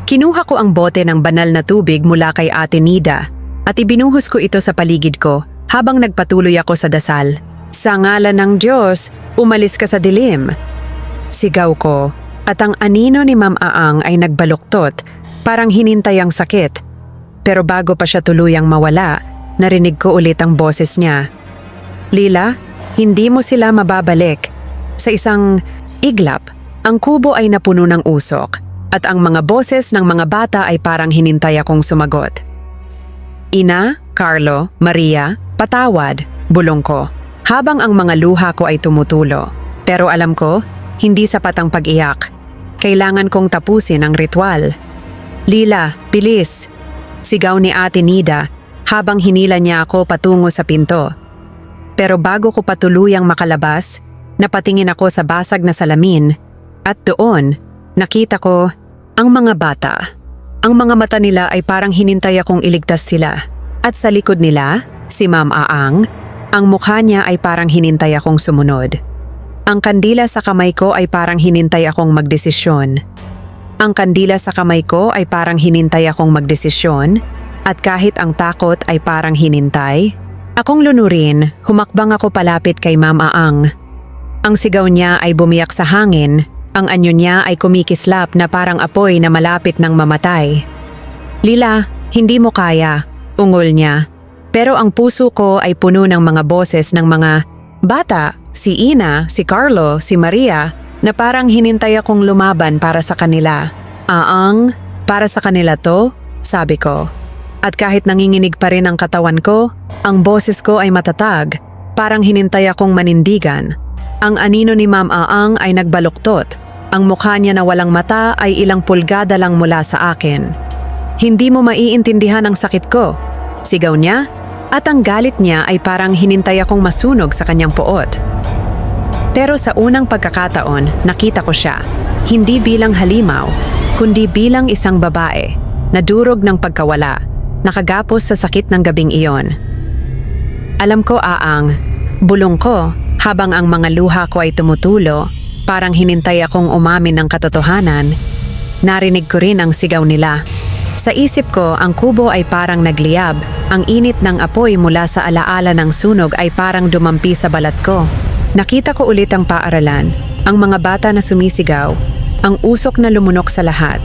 Speaker 1: Kinuha ko ang bote ng banal na tubig mula kay Ate Nida at ibinuhos ko ito sa paligid ko habang nagpatuloy ako sa dasal. Sa ngalan ng Diyos, umalis ka sa dilim. Sigaw ko at ang anino ni Ma'am Aang ay nagbaluktot, parang hinintay ang sakit. Pero bago pa siya tuluyang mawala, narinig ko ulit ang boses niya. Lila, hindi mo sila mababalik. Sa isang iglap, ang kubo ay napuno ng usok at ang mga boses ng mga bata ay parang hinintay akong sumagot. Ina, Carlo, Maria, patawad, bulong ko, habang ang mga luha ko ay tumutulo. Pero alam ko, hindi sapat ang pag-iyak. Kailangan kong tapusin ang ritual. Lila, bilis! Sigaw ni Ate Nida habang hinila niya ako patungo sa pinto. Pero bago ko patuluyang makalabas, napatingin ako sa basag na salamin at doon, nakita ko ang mga bata. Ang mga mata nila ay parang hinintay akong iligtas sila. At sa likod nila, si Ma'am Aang, ang mukha niya ay parang hinintay akong sumunod. Ang kandila sa kamay ko ay parang hinintay akong magdesisyon. Ang kandila sa kamay ko ay parang hinintay akong magdesisyon at kahit ang takot ay parang hinintay, akong lunurin, humakbang ako palapit kay Ma'am Aang. Ang sigaw niya ay bumiyak sa hangin, ang anyo niya ay kumikislap na parang apoy na malapit ng mamatay. Lila, hindi mo kaya, ungol niya. Pero ang puso ko ay puno ng mga boses ng mga bata, si Ina, si Carlo, si Maria, na parang hinintay akong lumaban para sa kanila. Aang, para sa kanila to, sabi ko. At kahit nanginginig pa rin ang katawan ko, ang boses ko ay matatag, parang hinintay akong manindigan. Ang anino ni Ma'am Aang ay nagbaluktot. Ang mukha niya na walang mata ay ilang pulgada lang mula sa akin. Hindi mo maiintindihan ang sakit ko, sigaw niya, at ang galit niya ay parang hinintay akong masunog sa kanyang puot. Pero sa unang pagkakataon, nakita ko siya, hindi bilang halimaw, kundi bilang isang babae, na durog ng pagkawala, nakagapos sa sakit ng gabing iyon. Alam ko, Aang, bulong ko, habang ang mga luha ko ay tumutulo, parang hinintay akong umamin ng katotohanan. Narinig ko rin ang sigaw nila. Sa isip ko, ang kubo ay parang nagliyab, ang init ng apoy mula sa alaala ng sunog ay parang dumampi sa balat ko. Nakita ko ulit ang paaralan, ang mga bata na sumisigaw, ang usok na lumunok sa lahat.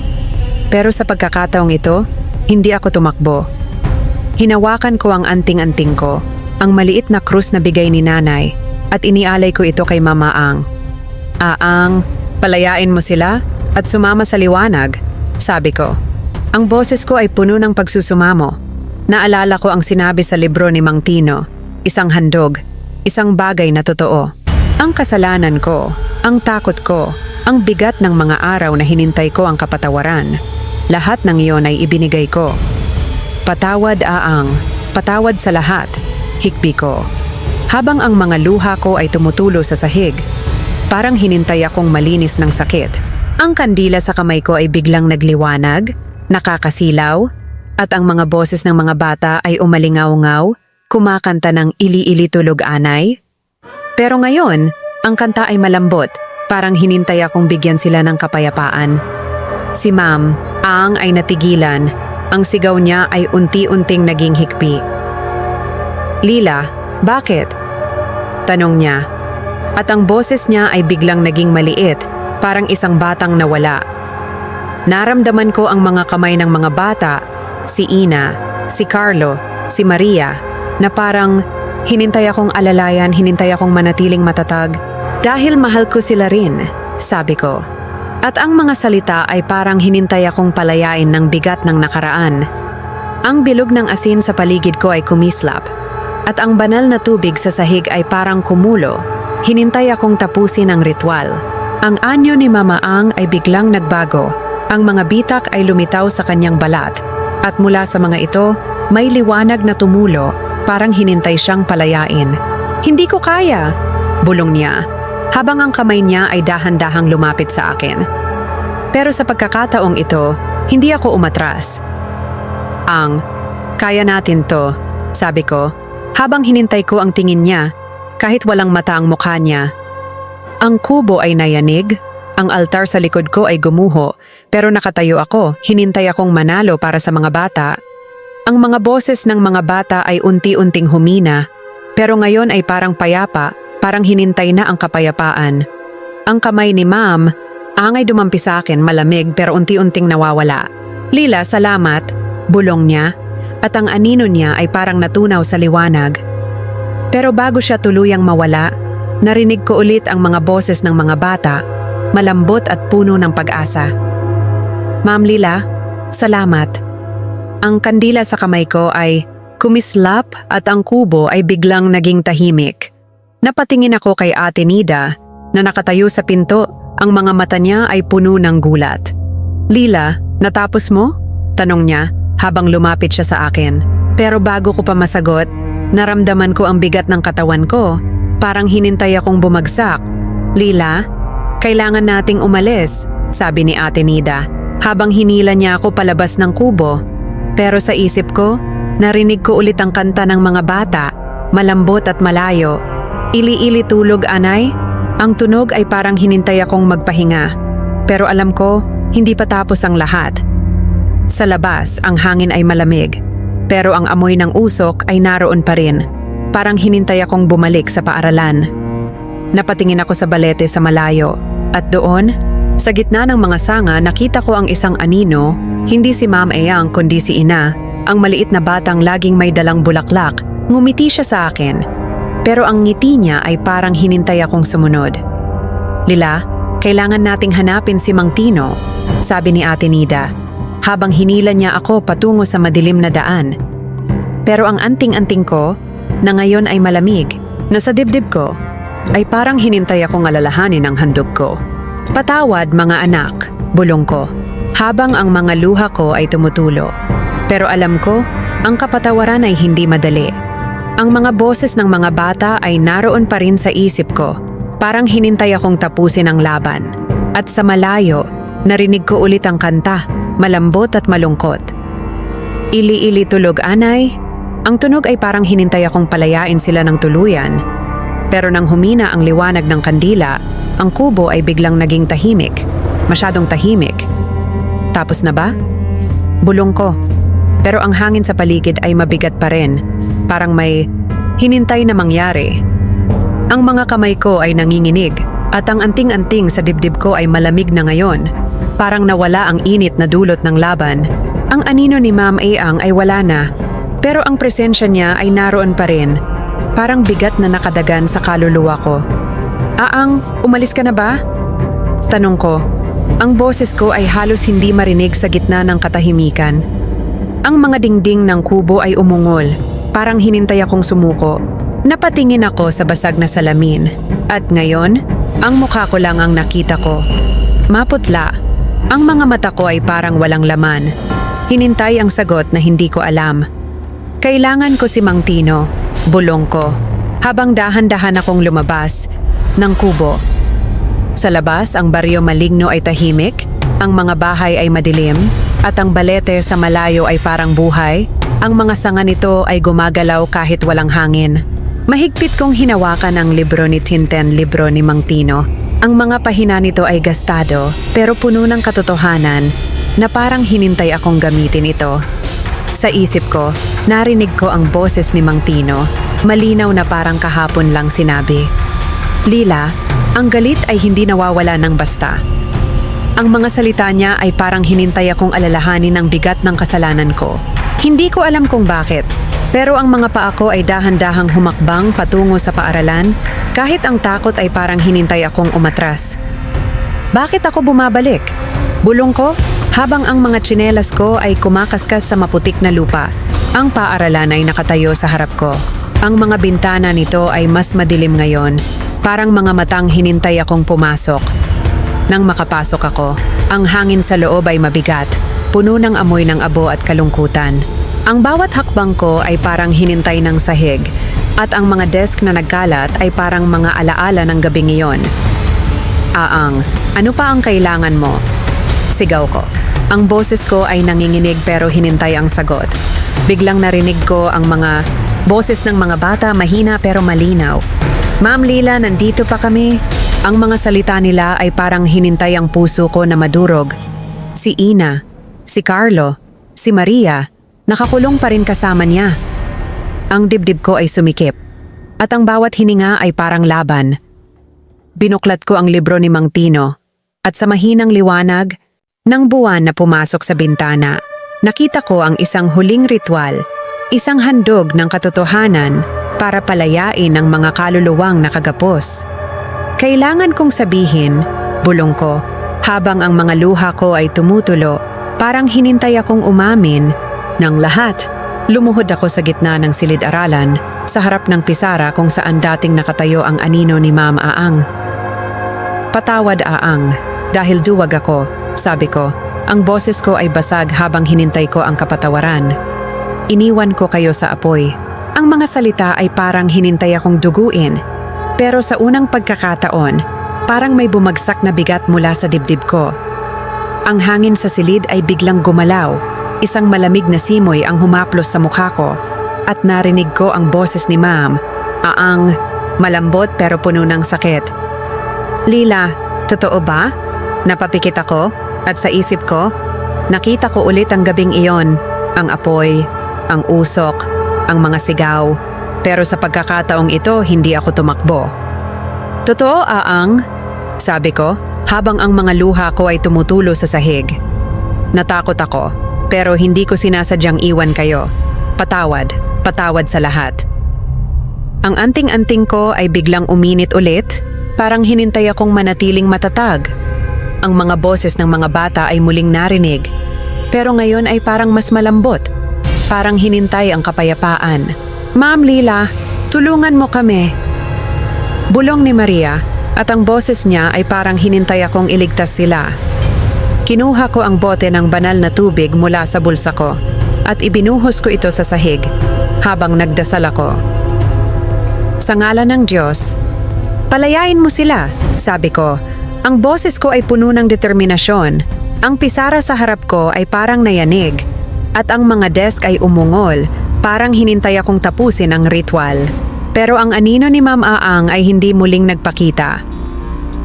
Speaker 1: Pero sa pagkakataong ito, hindi ako tumakbo. Hinawakan ko ang anting-anting ko, ang maliit na krus na bigay ni nanay, at inialay ko ito kay Mama Ang. Aang, palayain mo sila at sumama sa liwanag, sabi ko. Ang boses ko ay puno ng pagsusumamo. Naalala ko ang sinabi sa libro ni Mang Tino, isang handog, isang bagay na totoo. Ang kasalanan ko, ang takot ko, ang bigat ng mga araw na hinintay ko ang kapatawaran. Lahat ng iyon ay ibinigay ko. Patawad, Aang, patawad sa lahat, hikbi ko. Habang ang mga luha ko ay tumutulo sa sahig, parang hinintay akong malinis ng sakit. Ang kandila sa kamay ko ay biglang nagliwanag, nakakasilaw, at ang mga boses ng mga bata ay umalingaw-ngaw, kumakanta ng ili-ili tulog anay. Pero ngayon, ang kanta ay malambot, parang hinintay akong bigyan sila ng kapayapaan. Si Ma'am Aang ay natigilan, ang sigaw niya ay unti-unting naging hikpi. Lila, bakit? Tanong niya. At ang boses niya ay biglang naging maliit, parang isang batang nawala. Naramdaman ko ang mga kamay ng mga bata, si Ina, si Carlo, si Maria, na parang hinintay akong alalayan, hinintay akong manatiling matatag. Dahil mahal ko sila rin, sabi ko. At ang mga salita ay parang hinintay akong palayain ng bigat ng nakaraan. Ang bilog ng asin sa paligid ko ay kumislap, at ang banal na tubig sa sahig ay parang kumulo. Hinintay akong tapusin ang ritual. Ang anyo ni Mama Ang ay biglang nagbago. Ang mga bitak ay lumitaw sa kanyang balat, at mula sa mga ito, may liwanag na tumulo, parang hinintay siyang palayain. Hindi ko kaya, bulong niya, habang ang kamay niya ay dahan-dahang lumapit sa akin. Pero sa pagkakataong ito, hindi ako umatras. Kaya natin to, sabi ko, habang hinintay ko ang tingin niya, kahit walang mata ang mukha niya. Ang kubo ay nayanig, ang altar sa likod ko ay gumuho, pero nakatayo ako, hinintay akong manalo para sa mga bata. Ang mga boses ng mga bata ay unti-unting humina, pero ngayon ay parang payapa, parang hinintay na ang kapayapaan. Ang kamay ni Ma'am Ang ay dumampi sa akin, malamig pero unti-unting nawawala. Lila, salamat, bulong niya, at ang anino niya ay parang natunaw sa liwanag. Pero bago siya tuluyang mawala, narinig ko ulit ang mga boses ng mga bata, malambot at puno ng pag-asa. Ma'am Lila, salamat. Ang kandila sa kamay ko ay kumislap at ang kubo ay biglang naging tahimik. Napatingin ako kay Ate Nida na nakatayo sa pinto, ang mga mata niya ay puno ng gulat. Lila, natapos mo? Tanong niya habang lumapit siya sa akin. Pero bago ko pa masagot, naramdaman ko ang bigat ng katawan ko, parang hinintay akong bumagsak. Lila, kailangan nating umalis, sabi ni Ate Nida habang hinila niya ako palabas ng kubo. Pero sa isip ko, narinig ko ulit ang kanta ng mga bata, malambot at malayo. Ili-ili tulog, anay. Ang tunog ay parang hinintay akong magpahinga. Pero alam ko, hindi pa tapos ang lahat. Sa labas, ang hangin ay malamig. Pero ang amoy ng usok ay naroon pa rin. Parang hinintay akong bumalik sa paaralan. Napatingin ako sa balete sa malayo. At doon, sa gitna ng mga sanga, nakita ko ang isang anino. Hindi si Ma'am Eyang kundi si Ina, ang maliit na batang laging may dalang bulaklak. Ngumiti siya sa akin, pero ang ngiti niya ay parang hinintay akong sumunod. Lila, kailangan nating hanapin si Mang Tino, sabi ni Ate Nida, habang hinila niya ako patungo sa madilim na daan. Pero ang anting-anting ko, na ngayon ay malamig, na sa dibdib ko, ay parang hinintay akong alalahanin ang handog ko. Patawad mga anak, bulong ko, habang ang mga luha ko ay tumutulo. Pero alam ko, ang kapatawaran ay hindi madali. Ang mga boses ng mga bata ay naroon pa rin sa isip ko. Parang hinintay akong tapusin ang laban. At sa malayo, narinig ko ulit ang kanta, malambot at malungkot. Ili-ili tulog, anay. Ang tunog ay parang hinintay akong palayain sila ng tuluyan. Pero nang humina ang liwanag ng kandila, ang kubo ay biglang naging tahimik. Masyadong tahimik. Tapos na ba? Bulong ko. Pero ang hangin sa paligid ay mabigat pa rin. Parang may hinintay na mangyari. Ang mga kamay ko ay nanginginig at ang anting-anting sa dibdib ko ay malamig na ngayon. Parang nawala ang init na dulot ng laban. Ang anino ni Ma'am Eyang ay wala na. Pero ang presensya niya ay naroon pa rin. Parang bigat na nakadagan sa kaluluwa ko. Aang, umalis ka na ba? Tanong ko. Ang boses ko ay halos hindi marinig sa gitna ng katahimikan. Ang mga dingding ng kubo ay umungol, parang hinintay akong sumuko. Napatingin ako sa basag na salamin, at ngayon, ang mukha ko lang ang nakita ko. Maputla, ang mga mata ko ay parang walang laman. Hinintay ang sagot na hindi ko alam. Kailangan ko si Mang Tino, bulong ko, habang dahan-dahan akong lumabas ng kubo. Sa labas, ang baryo maligno ay tahimik, ang mga bahay ay madilim, at ang balete sa malayo ay parang buhay. Ang mga sanga nito ay gumagalaw kahit walang hangin. Mahigpit kong hinawakan ang libro ni Tinten, libro ni Mang Tino. Ang mga pahina nito ay gastado, pero puno ng katotohanan na parang hinintay akong gamitin ito. Sa isip ko, narinig ko ang boses ni Mang Tino, malinaw na parang kahapon lang sinabi. Lila, ang galit ay hindi nawawala ng basta. Ang mga salita niya ay parang hinintay akong alalahanin ang bigat ng kasalanan ko. Hindi ko alam kung bakit, Pero ang mga paa ko ay dahan-dahang humakbang patungo sa paaralan kahit ang takot ay parang hinintay akong umatras. Bakit ako bumabalik? Bulong ko habang ang mga tsinelas ko ay kumakaskas sa maputik na lupa. Ang paaralan ay nakatayo sa harap ko. Ang mga bintana nito ay mas madilim ngayon, parang mga matang hinintay akong pumasok. Nang makapasok ako, ang hangin sa loob ay mabigat, puno ng amoy ng abo at kalungkutan. Ang bawat hakbang ko ay parang hinintay ng sahig, at ang mga desk na nagkalat ay parang mga alaala ng gabing iyon. Aang, ano pa ang kailangan mo? Sigaw ko. Ang boses ko ay nanginginig pero hinintay ang sagot. Biglang narinig ko ang mga boses ng mga bata, mahina pero malinaw. Ma'am Lila, nandito pa kami. Ang mga salita nila ay parang hinintay ang puso ko na madurog. Si Ina, si Carlo, si Maria, nakakulong pa rin kasama niya. Ang dibdib ko ay sumikip, at ang bawat hininga ay parang laban. Binuklat ko ang libro ni Mang Tino, at sa mahinang liwanag ng buwan na pumasok sa bintana, nakita ko ang isang huling ritual, isang handog ng katotohanan para palayain ang mga kaluluwang nakagapos. Kailangan kong sabihin, bulong ko, habang ang mga luha ko ay tumutulo, parang hinintay akong umamin. Ng lahat, lumuhod ako sa gitna ng silid-aralan, sa harap ng pisara kung saan dating nakatayo ang anino ni Ma'am Aang. Patawad, Aang, dahil duwag ako, sabi ko. Ang boses ko ay basag habang hinintay ko ang kapatawaran. Iniwan ko kayo sa apoy. Ang mga salita ay parang hinintay akong duguin. Pero sa unang pagkakataon, parang may bumagsak na bigat mula sa dibdib ko. Ang hangin sa silid ay biglang gumalaw. Isang malamig na simoy ang humaplos sa mukha ko at narinig ko ang boses ni Ma'am Aang, malambot pero puno ng sakit. Lila, totoo ba? Napapikit ako at sa isip ko, nakita ko ulit ang gabing iyon, ang apoy, ang usok, ang mga sigaw. Pero sa pagkakataong ito, hindi ako tumakbo. Totoo, Aang, sabi ko habang ang mga luha ko ay tumutulo sa sahig. Natakot ako. Pero hindi ko sinasadyang iwan kayo. Patawad, patawad sa lahat. Ang anting-anting ko ay biglang uminit ulit, parang hinintay akong manatiling matatag. Ang mga boses ng mga bata ay muling narinig, pero ngayon ay parang mas malambot, parang hinintay ang kapayapaan. Ma'am Lila, tulungan mo kami. Bulong ni Maria, at ang boses niya ay parang hinintay akong iligtas sila. Kinuha ko ang bote ng banal na tubig mula sa bulsa ko at ibinuhos ko ito sa sahig habang nagdasal ako. Sa ngalan ng Diyos, palayain mo sila, sabi ko. Ang boses ko ay puno ng determinasyon. Ang pisara sa harap ko ay parang nayanig at ang mga desk ay umungol, parang hinintay akong tapusin ang ritual. Pero ang anino ni Ma'am Aang ay hindi muling nagpakita.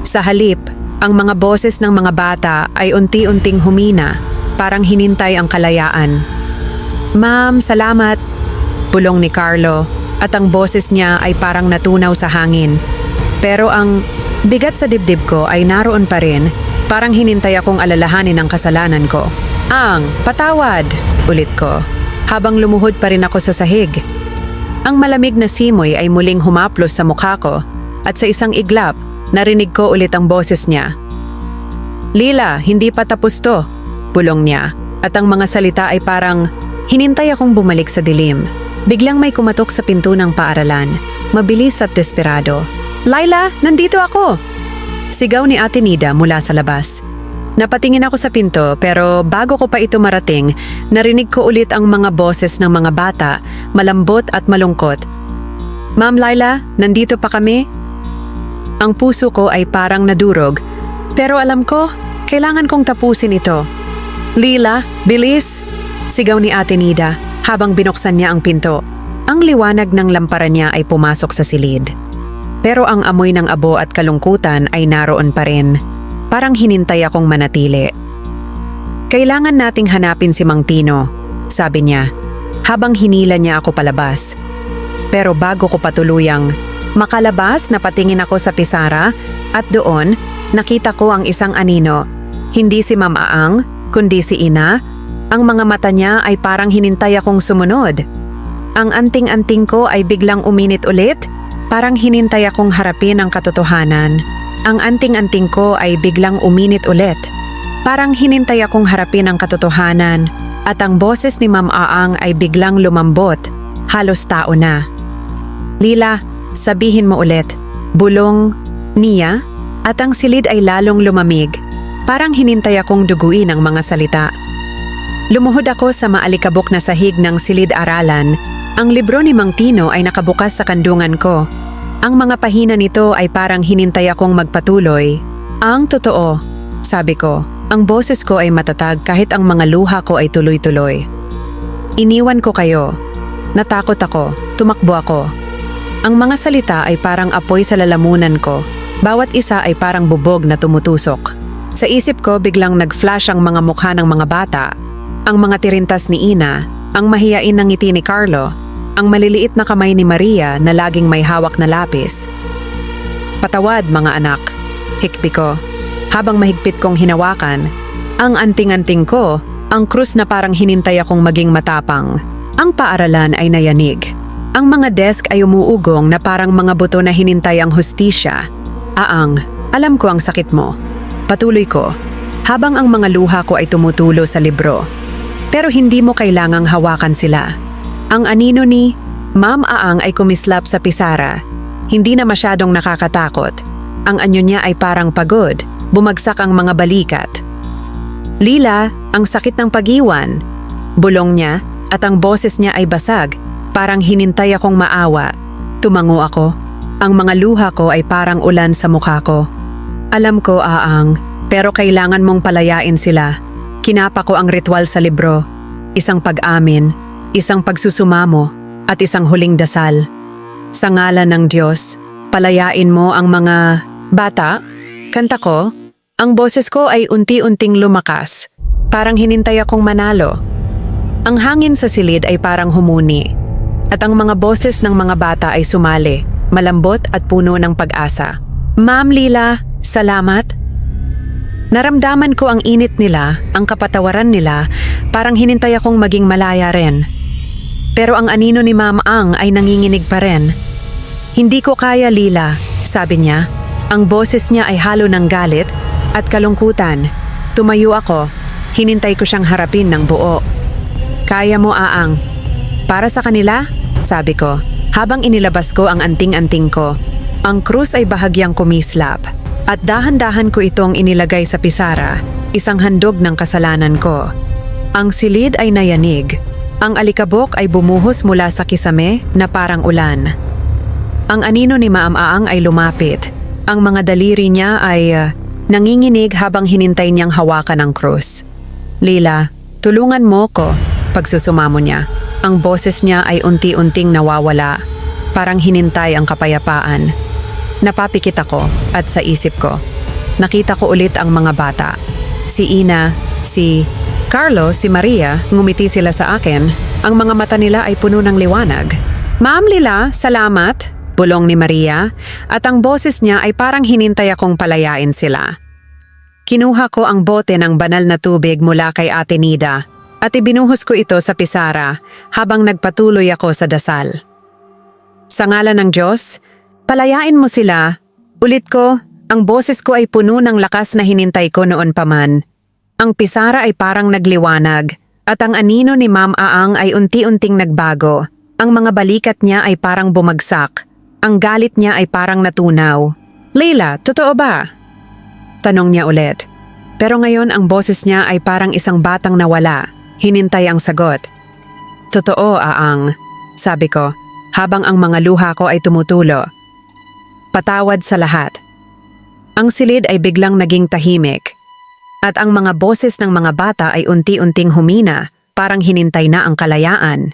Speaker 1: Sa halip, ang mga boses ng mga bata ay unti-unting humina, parang hinintay ang kalayaan. Ma'am, salamat, bulong ni Carlo, at ang boses niya ay parang natunaw sa hangin. Pero ang bigat sa dibdib ko ay naroon pa rin, parang hinintay akong alalahanin ang kasalanan ko. Ang, patawad, ulit ko, habang lumuhod pa rin ako sa sahig. Ang malamig na simoy ay muling humaplos sa mukha ko, at sa isang iglap, narinig ko ulit ang boses niya. Lila, hindi pa tapos to, bulong niya, at ang mga salita ay parang hinintay akong bumalik sa dilim. Biglang may kumatok sa pinto ng paaralan, mabilis at desperado. Laila, nandito ako! Sigaw ni Ate Nida mula sa labas. Napatingin ako sa pinto pero bago ko pa ito marating, narinig ko ulit ang mga boses ng mga bata, malambot at malungkot. Ma'am Laila, nandito pa kami? Ang puso ko ay parang nadurog, pero alam ko, kailangan kong tapusin ito. Lila, bilis! Sigaw ni Ate Nida habang binuksan niya ang pinto. Ang liwanag ng lampara niya ay pumasok sa silid. Pero ang amoy ng abo at kalungkutan ay naroon pa rin. Parang hinintay akong manatili. Kailangan nating hanapin si Mang Tino, sabi niya, habang hinila niya ako palabas. Pero bago ko patuluyang makalabas, napatingin ako sa pisara at doon nakita ko ang isang anino. Hindi si Ma'am Aang, kundi si Ina. Ang mga mata niya ay parang hinintay akong sumunod. Ang anting-anting ko ay biglang uminit ulit. Parang hinintay akong harapin ang katotohanan. Ang anting-anting ko ay biglang uminit ulit. Parang hinintay akong harapin ang katotohanan. At ang boses ni Ma'am Aang ay biglang lumambot. Halos tao na. Lila, sabihin mo ulit. Bulong niya? At ang silid ay lalong lumamig. Parang hinintay akong duguin ang mga salita. Lumuhod ako sa maalikabok na sahig ng silid-aralan. Ang libro ni Mang Tino ay nakabukas sa kandungan ko. Ang mga pahina nito ay parang hinintay akong magpatuloy. Ang totoo, sabi ko, ang boses ko ay matatag kahit ang mga luha ko ay tuloy-tuloy. Iniwan ko kayo. Natakot ako, tumakbo ako. Ang mga salita ay parang apoy sa lalamunan ko. Bawat isa ay parang bubog na tumutusok. Sa isip ko biglang nag-flash ang mga mukha ng mga bata, ang mga tirintas ni Ina, ang mahiyain ng ngiti ni Carlo, ang maliliit na kamay ni Maria na laging may hawak na lapis. Patawad mga anak, hikbi ko, habang mahigpit kong hinawakan. Ang anting-anting ko, ang krus na parang hinintay akong maging matapang. Ang paaralan ay nayanig. Ang mga desk ay umuugong na parang mga buto na hinintay ang hustisya. Aang, alam ko ang sakit mo. Patuloy ko, habang ang mga luha ko ay tumutulo sa libro. Pero hindi mo kailangang hawakan sila. Ang anino ni Ma'am Aang ay kumislap sa pisara. Hindi na masyadong nakakatakot. Ang anyo niya ay parang pagod. Bumagsak ang mga balikat. Lila, ang sakit ng pag-iwan. Bulong niya at ang boses niya ay basag. Parang hinintay akong maawa. Tumango ako. Ang mga luha ko ay parang ulan sa mukha ko. Alam ko, Aang, pero kailangan mong palayain sila. Kinapa ko ang ritual sa libro. Isang pag-amin, isang pagsusumamo, at isang huling dasal. Sa ngalan ng Diyos, palayain mo ang mga bata. Kanta ko, ang boses ko ay unti-unting lumakas. Parang hinintay akong manalo. Ang hangin sa silid ay parang humuni. At ang mga boses ng mga bata ay sumali, malambot at puno ng pag-asa. Ma'am Lila, salamat. Naramdaman ko ang init nila, ang kapatawaran nila, parang hinintay akong maging malaya rin. Pero ang anino ni Ma'am Aang ay nanginginig pa rin. Hindi ko kaya, Lila, sabi niya. Ang boses niya ay halo ng galit at kalungkutan. Tumayo ako, hinintay ko siyang harapin ng buo. Kaya mo, Aang. Para sa kanila, sabi ko, habang inilabas ko ang anting-anting ko. Ang krus ay bahagyang kumislap at dahan-dahan ko itong inilagay sa pisara, isang handog ng kasalanan ko. Ang silid ay nayanig. Ang alikabok ay bumuhos mula sa kisame na parang ulan. Ang anino ni Ma'am Aang ay lumapit. Ang mga daliri niya ay nanginginig habang hinintay niyang hawakan ang krus. Lila, tulungan mo ko, pagsusumamo niya. Ang boses niya ay unti-unting nawawala, parang hinintay ang kapayapaan. Napapikit ako at sa isip ko, nakita ko ulit ang mga bata. Si Ina, si Carlo, si Maria, ngumiti sila sa akin. Ang mga mata nila ay puno ng liwanag. Ma'am Lila, salamat, bulong ni Maria, at ang boses niya ay parang hinintay akong palayain sila. Kinuha ko ang bote ng banal na tubig mula kay Ate Nida at ibinuhos ko ito sa pisara habang nagpatuloy ako sa dasal. Sa ngalan ng Diyos, palayain mo sila. Ulit ko, ang boses ko ay puno ng lakas na hinintay ko noon pa man. Ang pisara ay parang nagliwanag at ang anino ni Ma'am Aang ay unti-unting nagbago. Ang mga balikat niya ay parang bumagsak. Ang galit niya ay parang natunaw. Leila, totoo ba? Tanong niya ulit. Pero ngayon ang boses niya ay parang isang batang nawala. Hinintay ang sagot. Totoo, Aang, sabi ko, habang ang mga luha ko ay tumutulo. Patawad sa lahat. Ang silid ay biglang naging tahimik. At ang mga boses ng mga bata ay unti-unting humina, parang hinintay na ang kalayaan.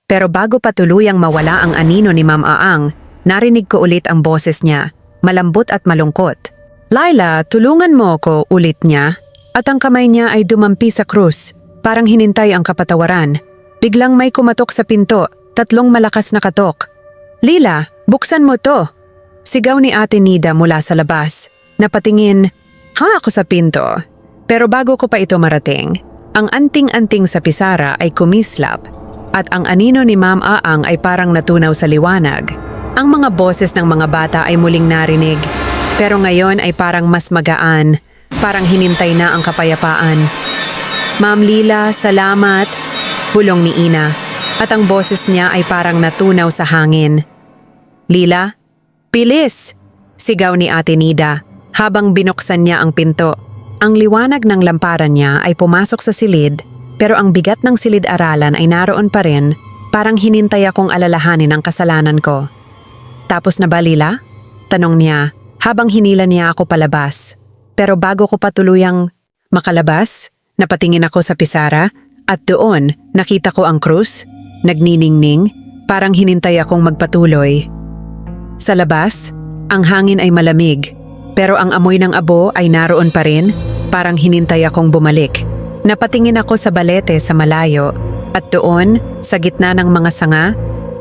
Speaker 1: Pero bago pa tuluyang mawala ang anino ni Ma'am Aang, narinig ko ulit ang boses niya, malambot at malungkot. Laila, tulungan mo ko, ulit niya. At ang kamay niya ay dumampi sa krus, parang hinintay ang kapatawaran. Biglang may kumatok sa pinto, 3 malakas na katok. Lila, buksan mo to! Sigaw ni Ate Nida mula sa labas. Napatingin, ako sa pinto. Pero bago ko pa ito marating, ang anting-anting sa pisara ay kumislap. at ang anino ni Ma'am Aang ay parang natunaw sa liwanag. Ang mga boses ng mga bata ay muling narinig, pero ngayon ay parang mas magaan, parang hinintay na ang kapayapaan. Ma'am Lila, salamat, bulong ni Ina, at ang boses niya ay parang natunaw sa hangin. Lila, bilis! Sigaw ni Ate Nida habang binuksan niya ang pinto. Ang liwanag ng lamparan niya ay pumasok sa silid, pero ang bigat ng silid-aralan ay naroon pa rin, parang hinintay akong alalahanin ang kasalanan ko. Tapos na ba, Lila? Tanong niya habang hinila niya ako palabas. Pero bago ko patuluyang makalabas, napatingin ako sa pisara at doon nakita ko ang krus, nagniningning, parang hinintay akong magpatuloy. Sa labas, ang hangin ay malamig, pero ang amoy ng abo ay naroon pa rin, parang hinintay akong bumalik. Napatingin ako sa balete sa malayo, at doon, sa gitna ng mga sanga,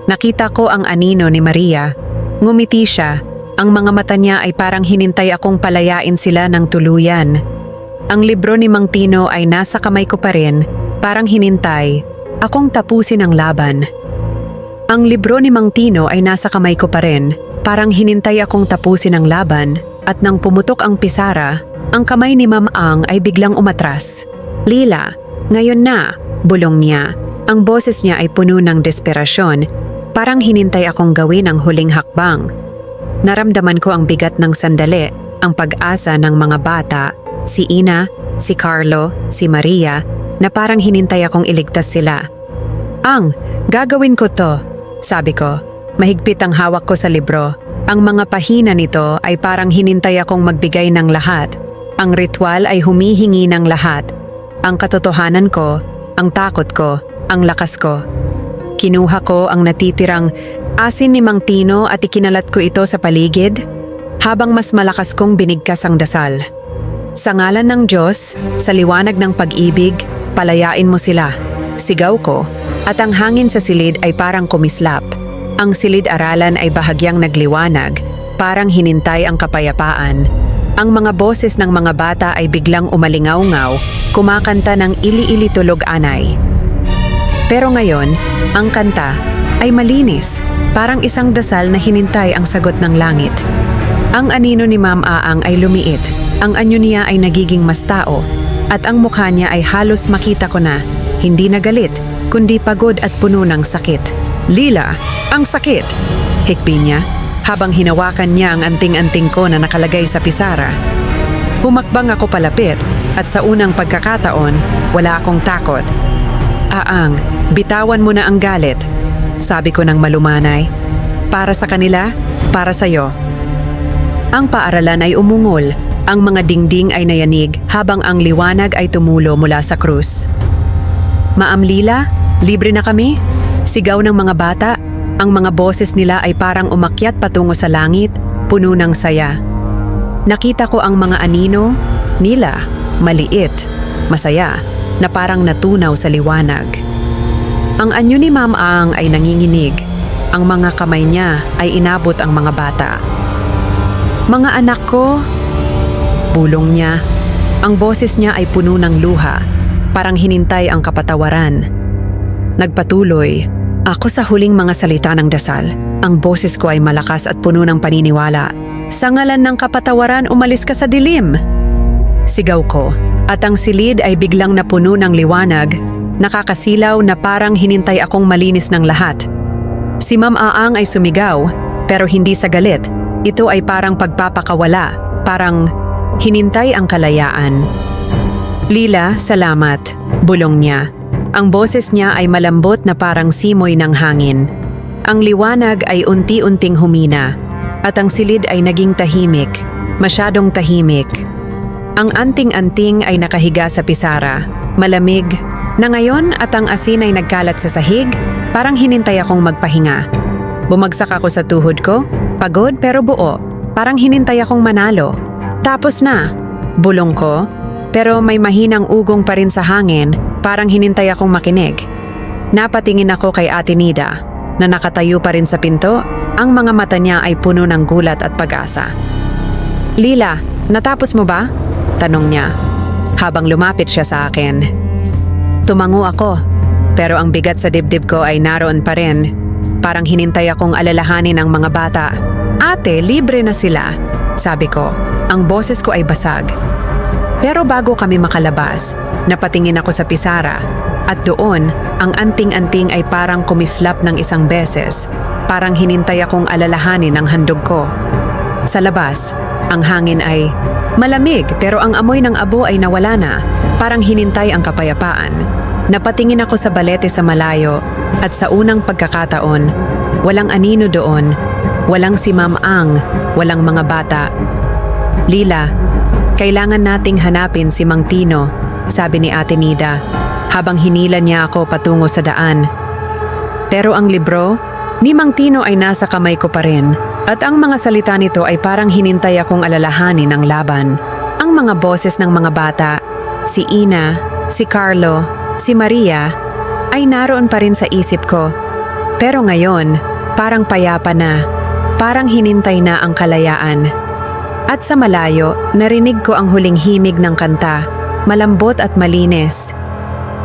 Speaker 1: nakita ko ang anino ni Maria. Ngumiti siya, ang mga mata niya ay parang hinintay akong palayain sila ng tuluyan. Ang libro ni Mang Tino ay nasa kamay ko pa rin, parang hinintay akong tapusin ang laban. Ang libro ni Mang Tino ay nasa kamay ko pa rin, parang hinintay akong tapusin ang laban, at nang pumutok ang pisara, ang kamay ni Ma'am Aang ay biglang umatras. Lila, ngayon na, bulong niya. Ang boses niya ay puno ng desperasyon, parang hinintay akong gawin ang huling hakbang. Naramdaman ko ang bigat ng sandali, ang pag-asa ng mga bata, si Ina, si Carlo, si Maria, na parang hinintay akong iligtas sila. Ang, gagawin ko to, sabi ko. Mahigpit ang hawak ko sa libro. Ang mga pahina nito ay parang hinintay akong magbigay ng lahat. Ang ritual ay humihingi ng lahat. Ang katotohanan ko, ang takot ko, ang lakas ko. Kinuha ko ang natitirang asin ni Mang Tino at ikinalat ko ito sa paligid, habang mas malakas kong binigkas ang dasal. Sa ngalan ng Diyos, sa liwanag ng pag-ibig, palayain mo sila. Sigaw ko, at ang hangin sa silid ay parang kumislap. Ang silid-aralan ay bahagyang nagliwanag, parang hinintay ang kapayapaan. Ang mga boses ng mga bata ay biglang umalingaw-ngaw, kumakanta ng ili-ili tulog anay. Pero ngayon, ang kanta ay malinis, parang isang dasal na hinintay ang sagot ng langit. Ang anino ni Ma'am Aang ay lumiit, ang anyo niya ay nagiging mas tao, at ang mukha niya ay halos makita ko na, hindi na galit, kundi pagod at puno ng sakit. Lila, ang sakit! Hikbi niya, habang hinawakan niya ang anting-anting ko na nakalagay sa pisara. Humakbang ako palapit, at sa unang pagkakataon, wala akong takot. Aang, bitawan mo na ang galit, sabi ko ng malumanay. Para sa kanila, para sa'yo. Ang paaralan ay umungol, ang mga dingding ay nayanig habang ang liwanag ay tumulo mula sa krus. Ma'am Lila, libre na kami? Sigaw ng mga bata, ang mga boses nila ay parang umakyat patungo sa langit, puno ng saya. Nakita ko ang mga anino nila, maliit, masaya, na parang natunaw sa liwanag. Ang anyo ni Ma'am Aang ay nanginginig, ang mga kamay niya ay inabot ang mga bata. Mga anak ko, bulong niya, ang boses niya ay puno ng luha, parang hinintay ang kapatawaran. Nagpatuloy, ako sa huling mga salita ng dasal. Ang boses ko ay malakas at puno ng paniniwala. Sa ngalan ng kapatawaran, umalis ka sa dilim! Sigaw ko, at ang silid ay biglang napuno ng liwanag, nakakasilaw na parang hinintay akong malinis ng lahat. Si Ma'am Aang ay sumigaw, pero hindi sa galit. Ito ay parang pagpapakawala, parang hinintay ang kalayaan. Lila, salamat, bulong niya. Ang boses niya ay malambot na parang simoy ng hangin. Ang liwanag ay unti-unting humina, at ang silid ay naging tahimik, masyadong tahimik. Ang anting-anting ay nakahiga sa pisara, malamig, na ngayon at ang asin ay nagkalat sa sahig, parang hinintay akong magpahinga. Bumagsak ako sa tuhod ko, pagod pero buo, parang hinintay akong manalo. Tapos na, bulong ko, pero may mahinang ugong pa rin sa hangin, parang hinintay akong makinig. Napatingin ako kay Ate Nida, na nakatayo pa rin sa pinto, ang mga mata niya ay puno ng gulat at pag-asa. Lila, natapos mo ba? Tanong niya, habang lumapit siya sa akin. Tumango ako. Pero ang bigat sa dibdib ko ay naroon pa rin. Parang hinintay akong alalahanin ang mga bata. Ate, libre na sila, sabi ko. Ang boses ko ay basag. Pero bago kami makalabas, napatingin ako sa pisara. At doon, ang anting-anting ay parang kumislap ng isang beses. Parang hinintay akong alalahanin ang handog ko. Sa labas, ang hangin ay malamig pero ang amoy ng abo ay nawala na. Parang hinintay ang kapayapaan. Napatingin ako sa balete sa malayo at sa unang pagkakataon, walang anino doon, walang si Ma'am Ang, walang mga bata. Lila, kailangan nating hanapin si Mang Tino, sabi ni Ate Nida, habang hinila niya ako patungo sa daan. Pero ang libro ni Mang Tino ay nasa kamay ko pa rin at ang mga salita nito ay parang hinintay akong alalahanin ng laban. Ang mga boses ng mga bata, si Ina, si Carlo, si Maria, ay naroon pa rin sa isip ko. Pero ngayon, parang payapa na, parang hinintay na ang kalayaan. At sa malayo, narinig ko ang huling himig ng kanta, malambot at malinis.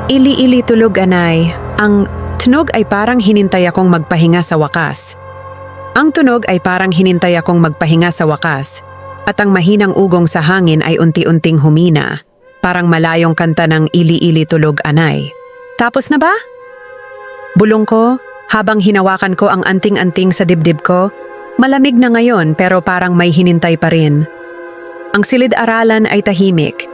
Speaker 1: Ili-ili tulog anay, ang tunog ay parang hinintay akong magpahinga sa wakas. Ang tunog ay parang hinintay akong magpahinga sa wakas, at ang mahinang ugong sa hangin ay unti-unting humina, parang malayong kanta ng ili-ili tulog anay. Tapos na ba? Bulong ko, habang hinawakan ko ang anting-anting sa dibdib ko. Malamig na ngayon pero parang may hinintay pa rin. Ang silid-aralan ay tahimik.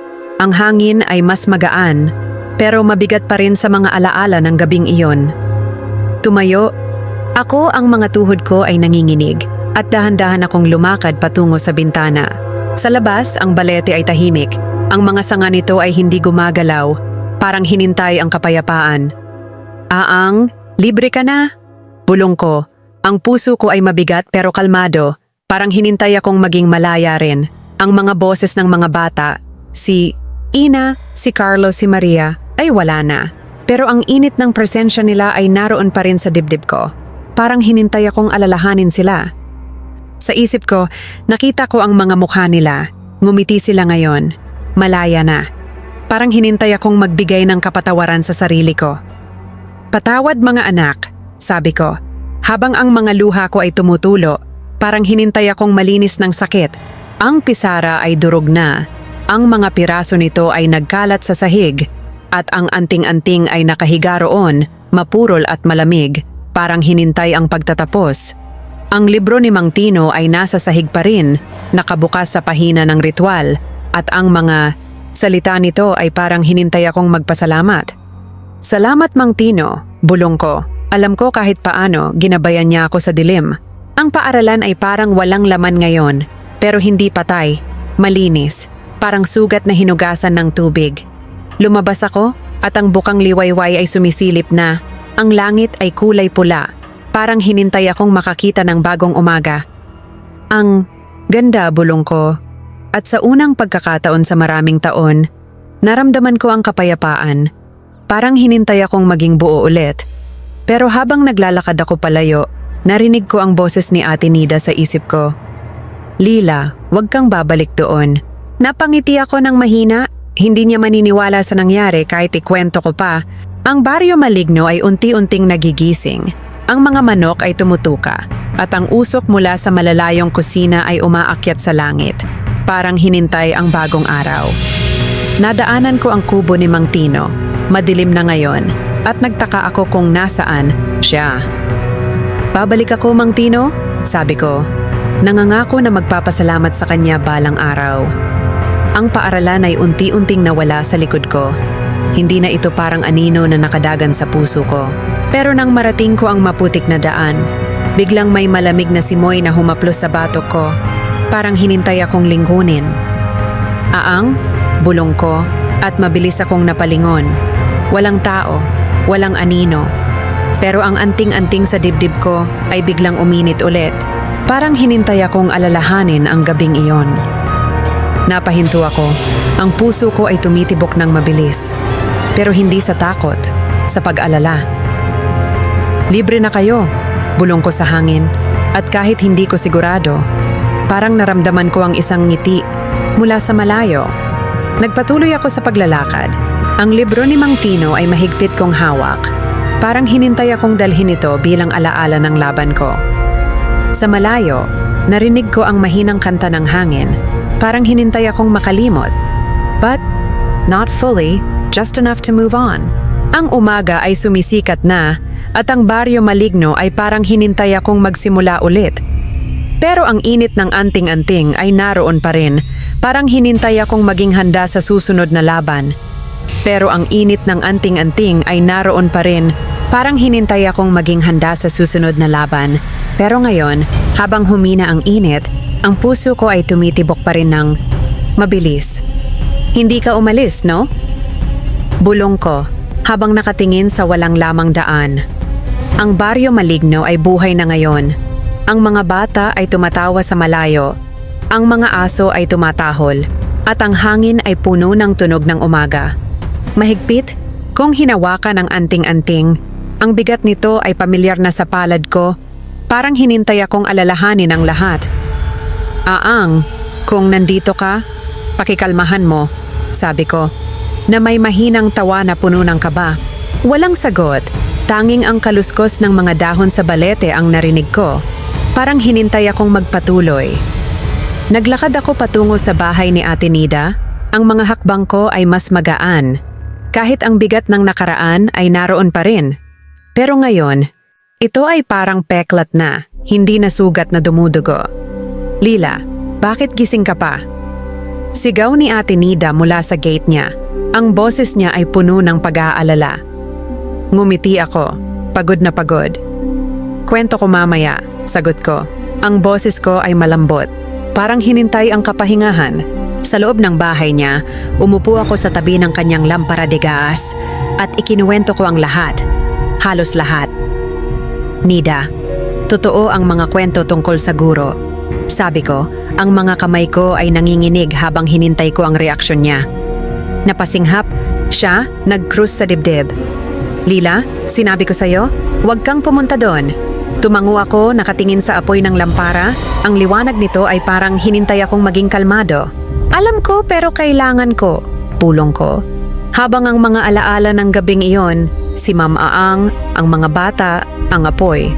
Speaker 1: Ang hangin ay mas magaan, pero mabigat pa rin sa mga alaala ng gabing iyon. Tumayo, ako ang mga tuhod ko ay nanginginig at dahan-dahan akong lumakad patungo sa bintana. Sa labas, ang balete ay tahimik. Ang mga sanga nito ay hindi gumagalaw, parang hinintay ang kapayapaan. Aang, libre ka na? Bulong ko. Ang puso ko ay mabigat pero kalmado, parang hinintay akong maging malaya rin. Ang mga boses ng mga bata, si Ina, si Carlo, si Maria, ay wala na. Pero ang init ng presensya nila ay naroon pa rin sa dibdib ko. Parang hinintay akong alalahanin sila. Sa isip ko, nakita ko ang mga mukha nila. Ngumiti sila ngayon. Malaya na. Parang hinintay akong magbigay ng kapatawaran sa sarili ko. Patawad mga anak, sabi ko. Habang ang mga luha ko ay tumutulo, parang hinintay akong malinis ng sakit. Ang pisara ay durog na. Ang mga piraso nito ay nagkalat sa sahig. At ang anting-anting ay nakahiga roon, mapurol at malamig. Parang hinintay ang pagtatapos. Ang libro ni Mang Tino ay nasa sahig pa rin, nakabukas sa pahina ng ritual. At ang mga salita nito ay parang hinintay akong magpasalamat. Salamat Mang Tino, bulong ko. Alam ko kahit paano, ginabayan niya ako sa dilim. Ang paaralan ay parang walang laman ngayon, pero hindi patay, malinis, parang sugat na hinugasan ng tubig. Lumabas ako at ang bukang liwayway ay sumisilip na. Ang langit ay kulay pula, parang hinintay akong makakita ng bagong umaga. Ang ganda, bulong ko. At sa unang pagkakataon sa maraming taon, naramdaman ko ang kapayapaan. Parang hinintay akong maging buo ulit. Pero habang naglalakad ako palayo, narinig ko ang boses ni Ate Nida sa isip ko. Lila, huwag kang babalik doon. Napangiti ako ng mahina, hindi niya maniniwala sa nangyari kahit ikwento ko pa. Ang Baryo Maligno ay unti-unting nagigising. Ang mga manok ay tumutuka, at ang usok mula sa malalayong kusina ay umaakyat sa langit. Parang hinintay ang bagong araw. Nadaanan ko ang kubo ni Mang Tino, madilim na ngayon. At nagtaka ako kung nasaan siya. Babalik ako, Mang Tino, sabi ko. Nangangako na magpapasalamat sa kanya balang araw. Ang paaralan ay unti-unting nawala sa likod ko. Hindi na ito parang anino na nakadagan sa puso ko. Pero nang marating ko ang maputik na daan, biglang may malamig na simoy na humaplos sa batok ko. Parang hinintay akong lingkunin. Aang, bulong ko, at mabilis akong napalingon. Walang tao. Walang anino. Pero ang anting-anting sa dibdib ko ay biglang uminit ulit. Parang hinintay akong alalahanin ang gabing iyon. Napahinto ako. Ang puso ko ay tumitibok ng mabilis. Pero hindi sa takot, sa pag-alala. Libre na kayo, bulong ko sa hangin. At kahit hindi ko sigurado, parang naramdaman ko ang isang ngiti mula sa malayo. Nagpatuloy ako sa paglalakad. Ang libro ni Mang Tino ay mahigpit kong hawak Parang hinintay akong dalhin ito bilang alaala ng laban ko. Sa malayo, narinig ko ang mahinang kanta ng hangin. Parang hinintay akong makalimot. But, not fully, just enough to move on. Ang umaga ay sumisikat na at ang Baryo Maligno ay parang hinintay akong magsimula ulit. Pero ang init ng anting-anting ay naroon pa rin. Parang hinintay akong maging handa sa susunod na laban. Pero ang init ng anting-anting ay naroon pa rin. Parang hinintay akong maging handa sa susunod na laban. Pero ngayon, habang humina ang init, ang puso ko ay tumitibok pa rin ng mabilis. Hindi ka umalis, no? Bulong ko, habang nakatingin sa walang lamang daan. Ang Baryo Maligno ay buhay na ngayon. Ang mga bata ay tumatawa sa malayo. Ang mga aso ay tumatahol. At ang hangin ay puno ng tunog ng umaga. Mahigpit, kung hinawakan ang anting-anting, ang bigat nito ay pamilyar na sa palad ko. Parang hinintay akong alalahanin ang lahat. Aang, kung nandito ka, pakikalmahan mo, sabi ko, na may mahinang tawa na puno ng kaba. Walang sagot, tanging ang kaluskos ng mga dahon sa balete ang narinig ko. Parang hinintay akong magpatuloy. Naglakad ako patungo sa bahay ni Ate Nida. Ang mga hakbang ko ay mas magaan. Kahit ang bigat ng nakaraan ay naroon pa rin. Pero ngayon, ito ay parang peklat na, hindi na sugat na dumudugo. Lila, bakit gising ka pa? Sigaw ni Ate Nida mula sa gate niya. Ang boses niya ay puno ng pag-aalala. Ngumiti ako, pagod na pagod. Kwento ko mamaya, sagot ko. Ang boses ko ay malambot. Parang hinintay ang kapahingahan. Sa loob ng bahay niya, umupo ako sa tabi ng kanyang lampara de gas at ikinuwento ko ang lahat. Halos lahat. Nida, totoo ang mga kwento tungkol sa guro. Sabi ko, ang mga kamay ko ay nanginginig habang hinintay ko ang reaksyon niya. Napasinghap, siya nag-cruise sa dibdib. Lila, sinabi ko sa'yo, huwag kang pumunta doon. Tumango ako, nakatingin sa apoy ng lampara. Ang liwanag nito ay parang hinintay akong maging kalmado. Alam ko pero kailangan ko, pulong ko. Habang ang mga alaala ng gabing iyon, si Ma'am Aang, ang mga bata, ang apoy,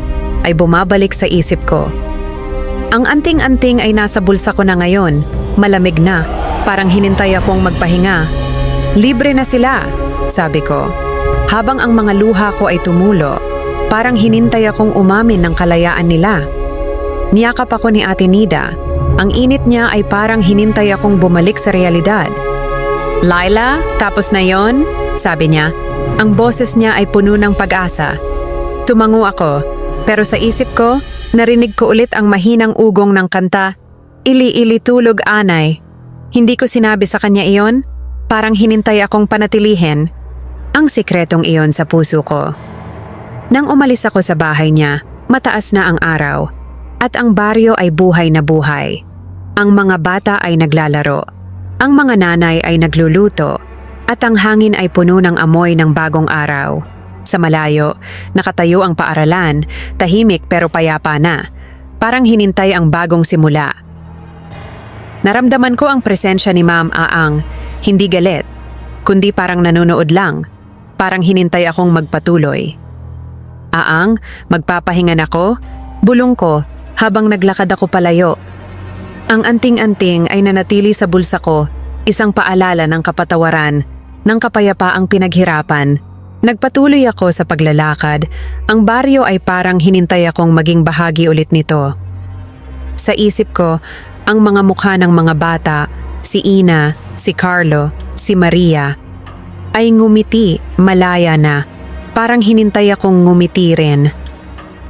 Speaker 1: ay bumabalik sa isip ko. Ang anting-anting ay nasa bulsa ko na ngayon, malamig na, parang hinintay akong magpahinga. Libre na sila, sabi ko. Habang ang mga luha ko ay tumulo, parang hinintay akong umamin ng kalayaan nila. Niyakap ako ni Ate Nida. Ang init niya ay parang hinintay akong bumalik sa realidad. Laila, tapos na yon? Sabi niya. Ang boses niya ay puno ng pag-asa. Tumango ako, pero sa isip ko, narinig ko ulit ang mahinang ugong ng kanta, Ili-ili tulog anay. Hindi ko sinabi sa kanya iyon, parang hinintay akong panatilihin ang sikretong iyon sa puso ko. Nang umalis ako sa bahay niya, mataas na ang araw at ang baryo ay buhay na buhay. Ang mga bata ay naglalaro, ang mga nanay ay nagluluto at ang hangin ay puno ng amoy ng bagong araw. Sa malayo, nakatayo ang paaralan, tahimik pero payapa na. Parang hinintay ang bagong simula. Naramdaman ko ang presensya ni Ma'am Aang, hindi galit, kundi parang nanonood lang. Parang hinintay akong magpatuloy. Aang, magpapahingan ako? Bulong ko habang naglakad ako palayo. Ang anting-anting ay nanatili sa bulsa ko, isang paalala ng kapatawaran, ng kapayapaang pinaghirapan. Nagpatuloy ako sa paglalakad, ang baryo ay parang hinintay akong maging bahagi ulit nito. Sa isip ko, ang mga mukha ng mga bata, si Ina, si Carlo, si Maria, ay ngumiti, malaya na. Parang hinintay akong ngumiti rin.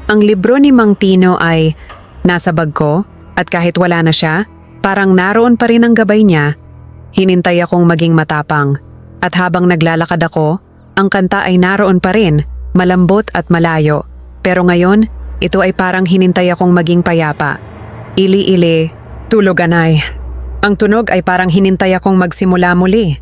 Speaker 1: Ang libro ni Mang Tino ay nasa bag ko at kahit wala na siya, parang naroon pa rin ang gabay niya. Hinintay akong maging matapang at habang naglalakad ako, ang kanta ay naroon pa rin, malambot at malayo. Pero ngayon, ito ay parang hinintay akong maging payapa. Ili-ili, tulog anay. Ang tunog ay parang hinintay akong magsimula muli.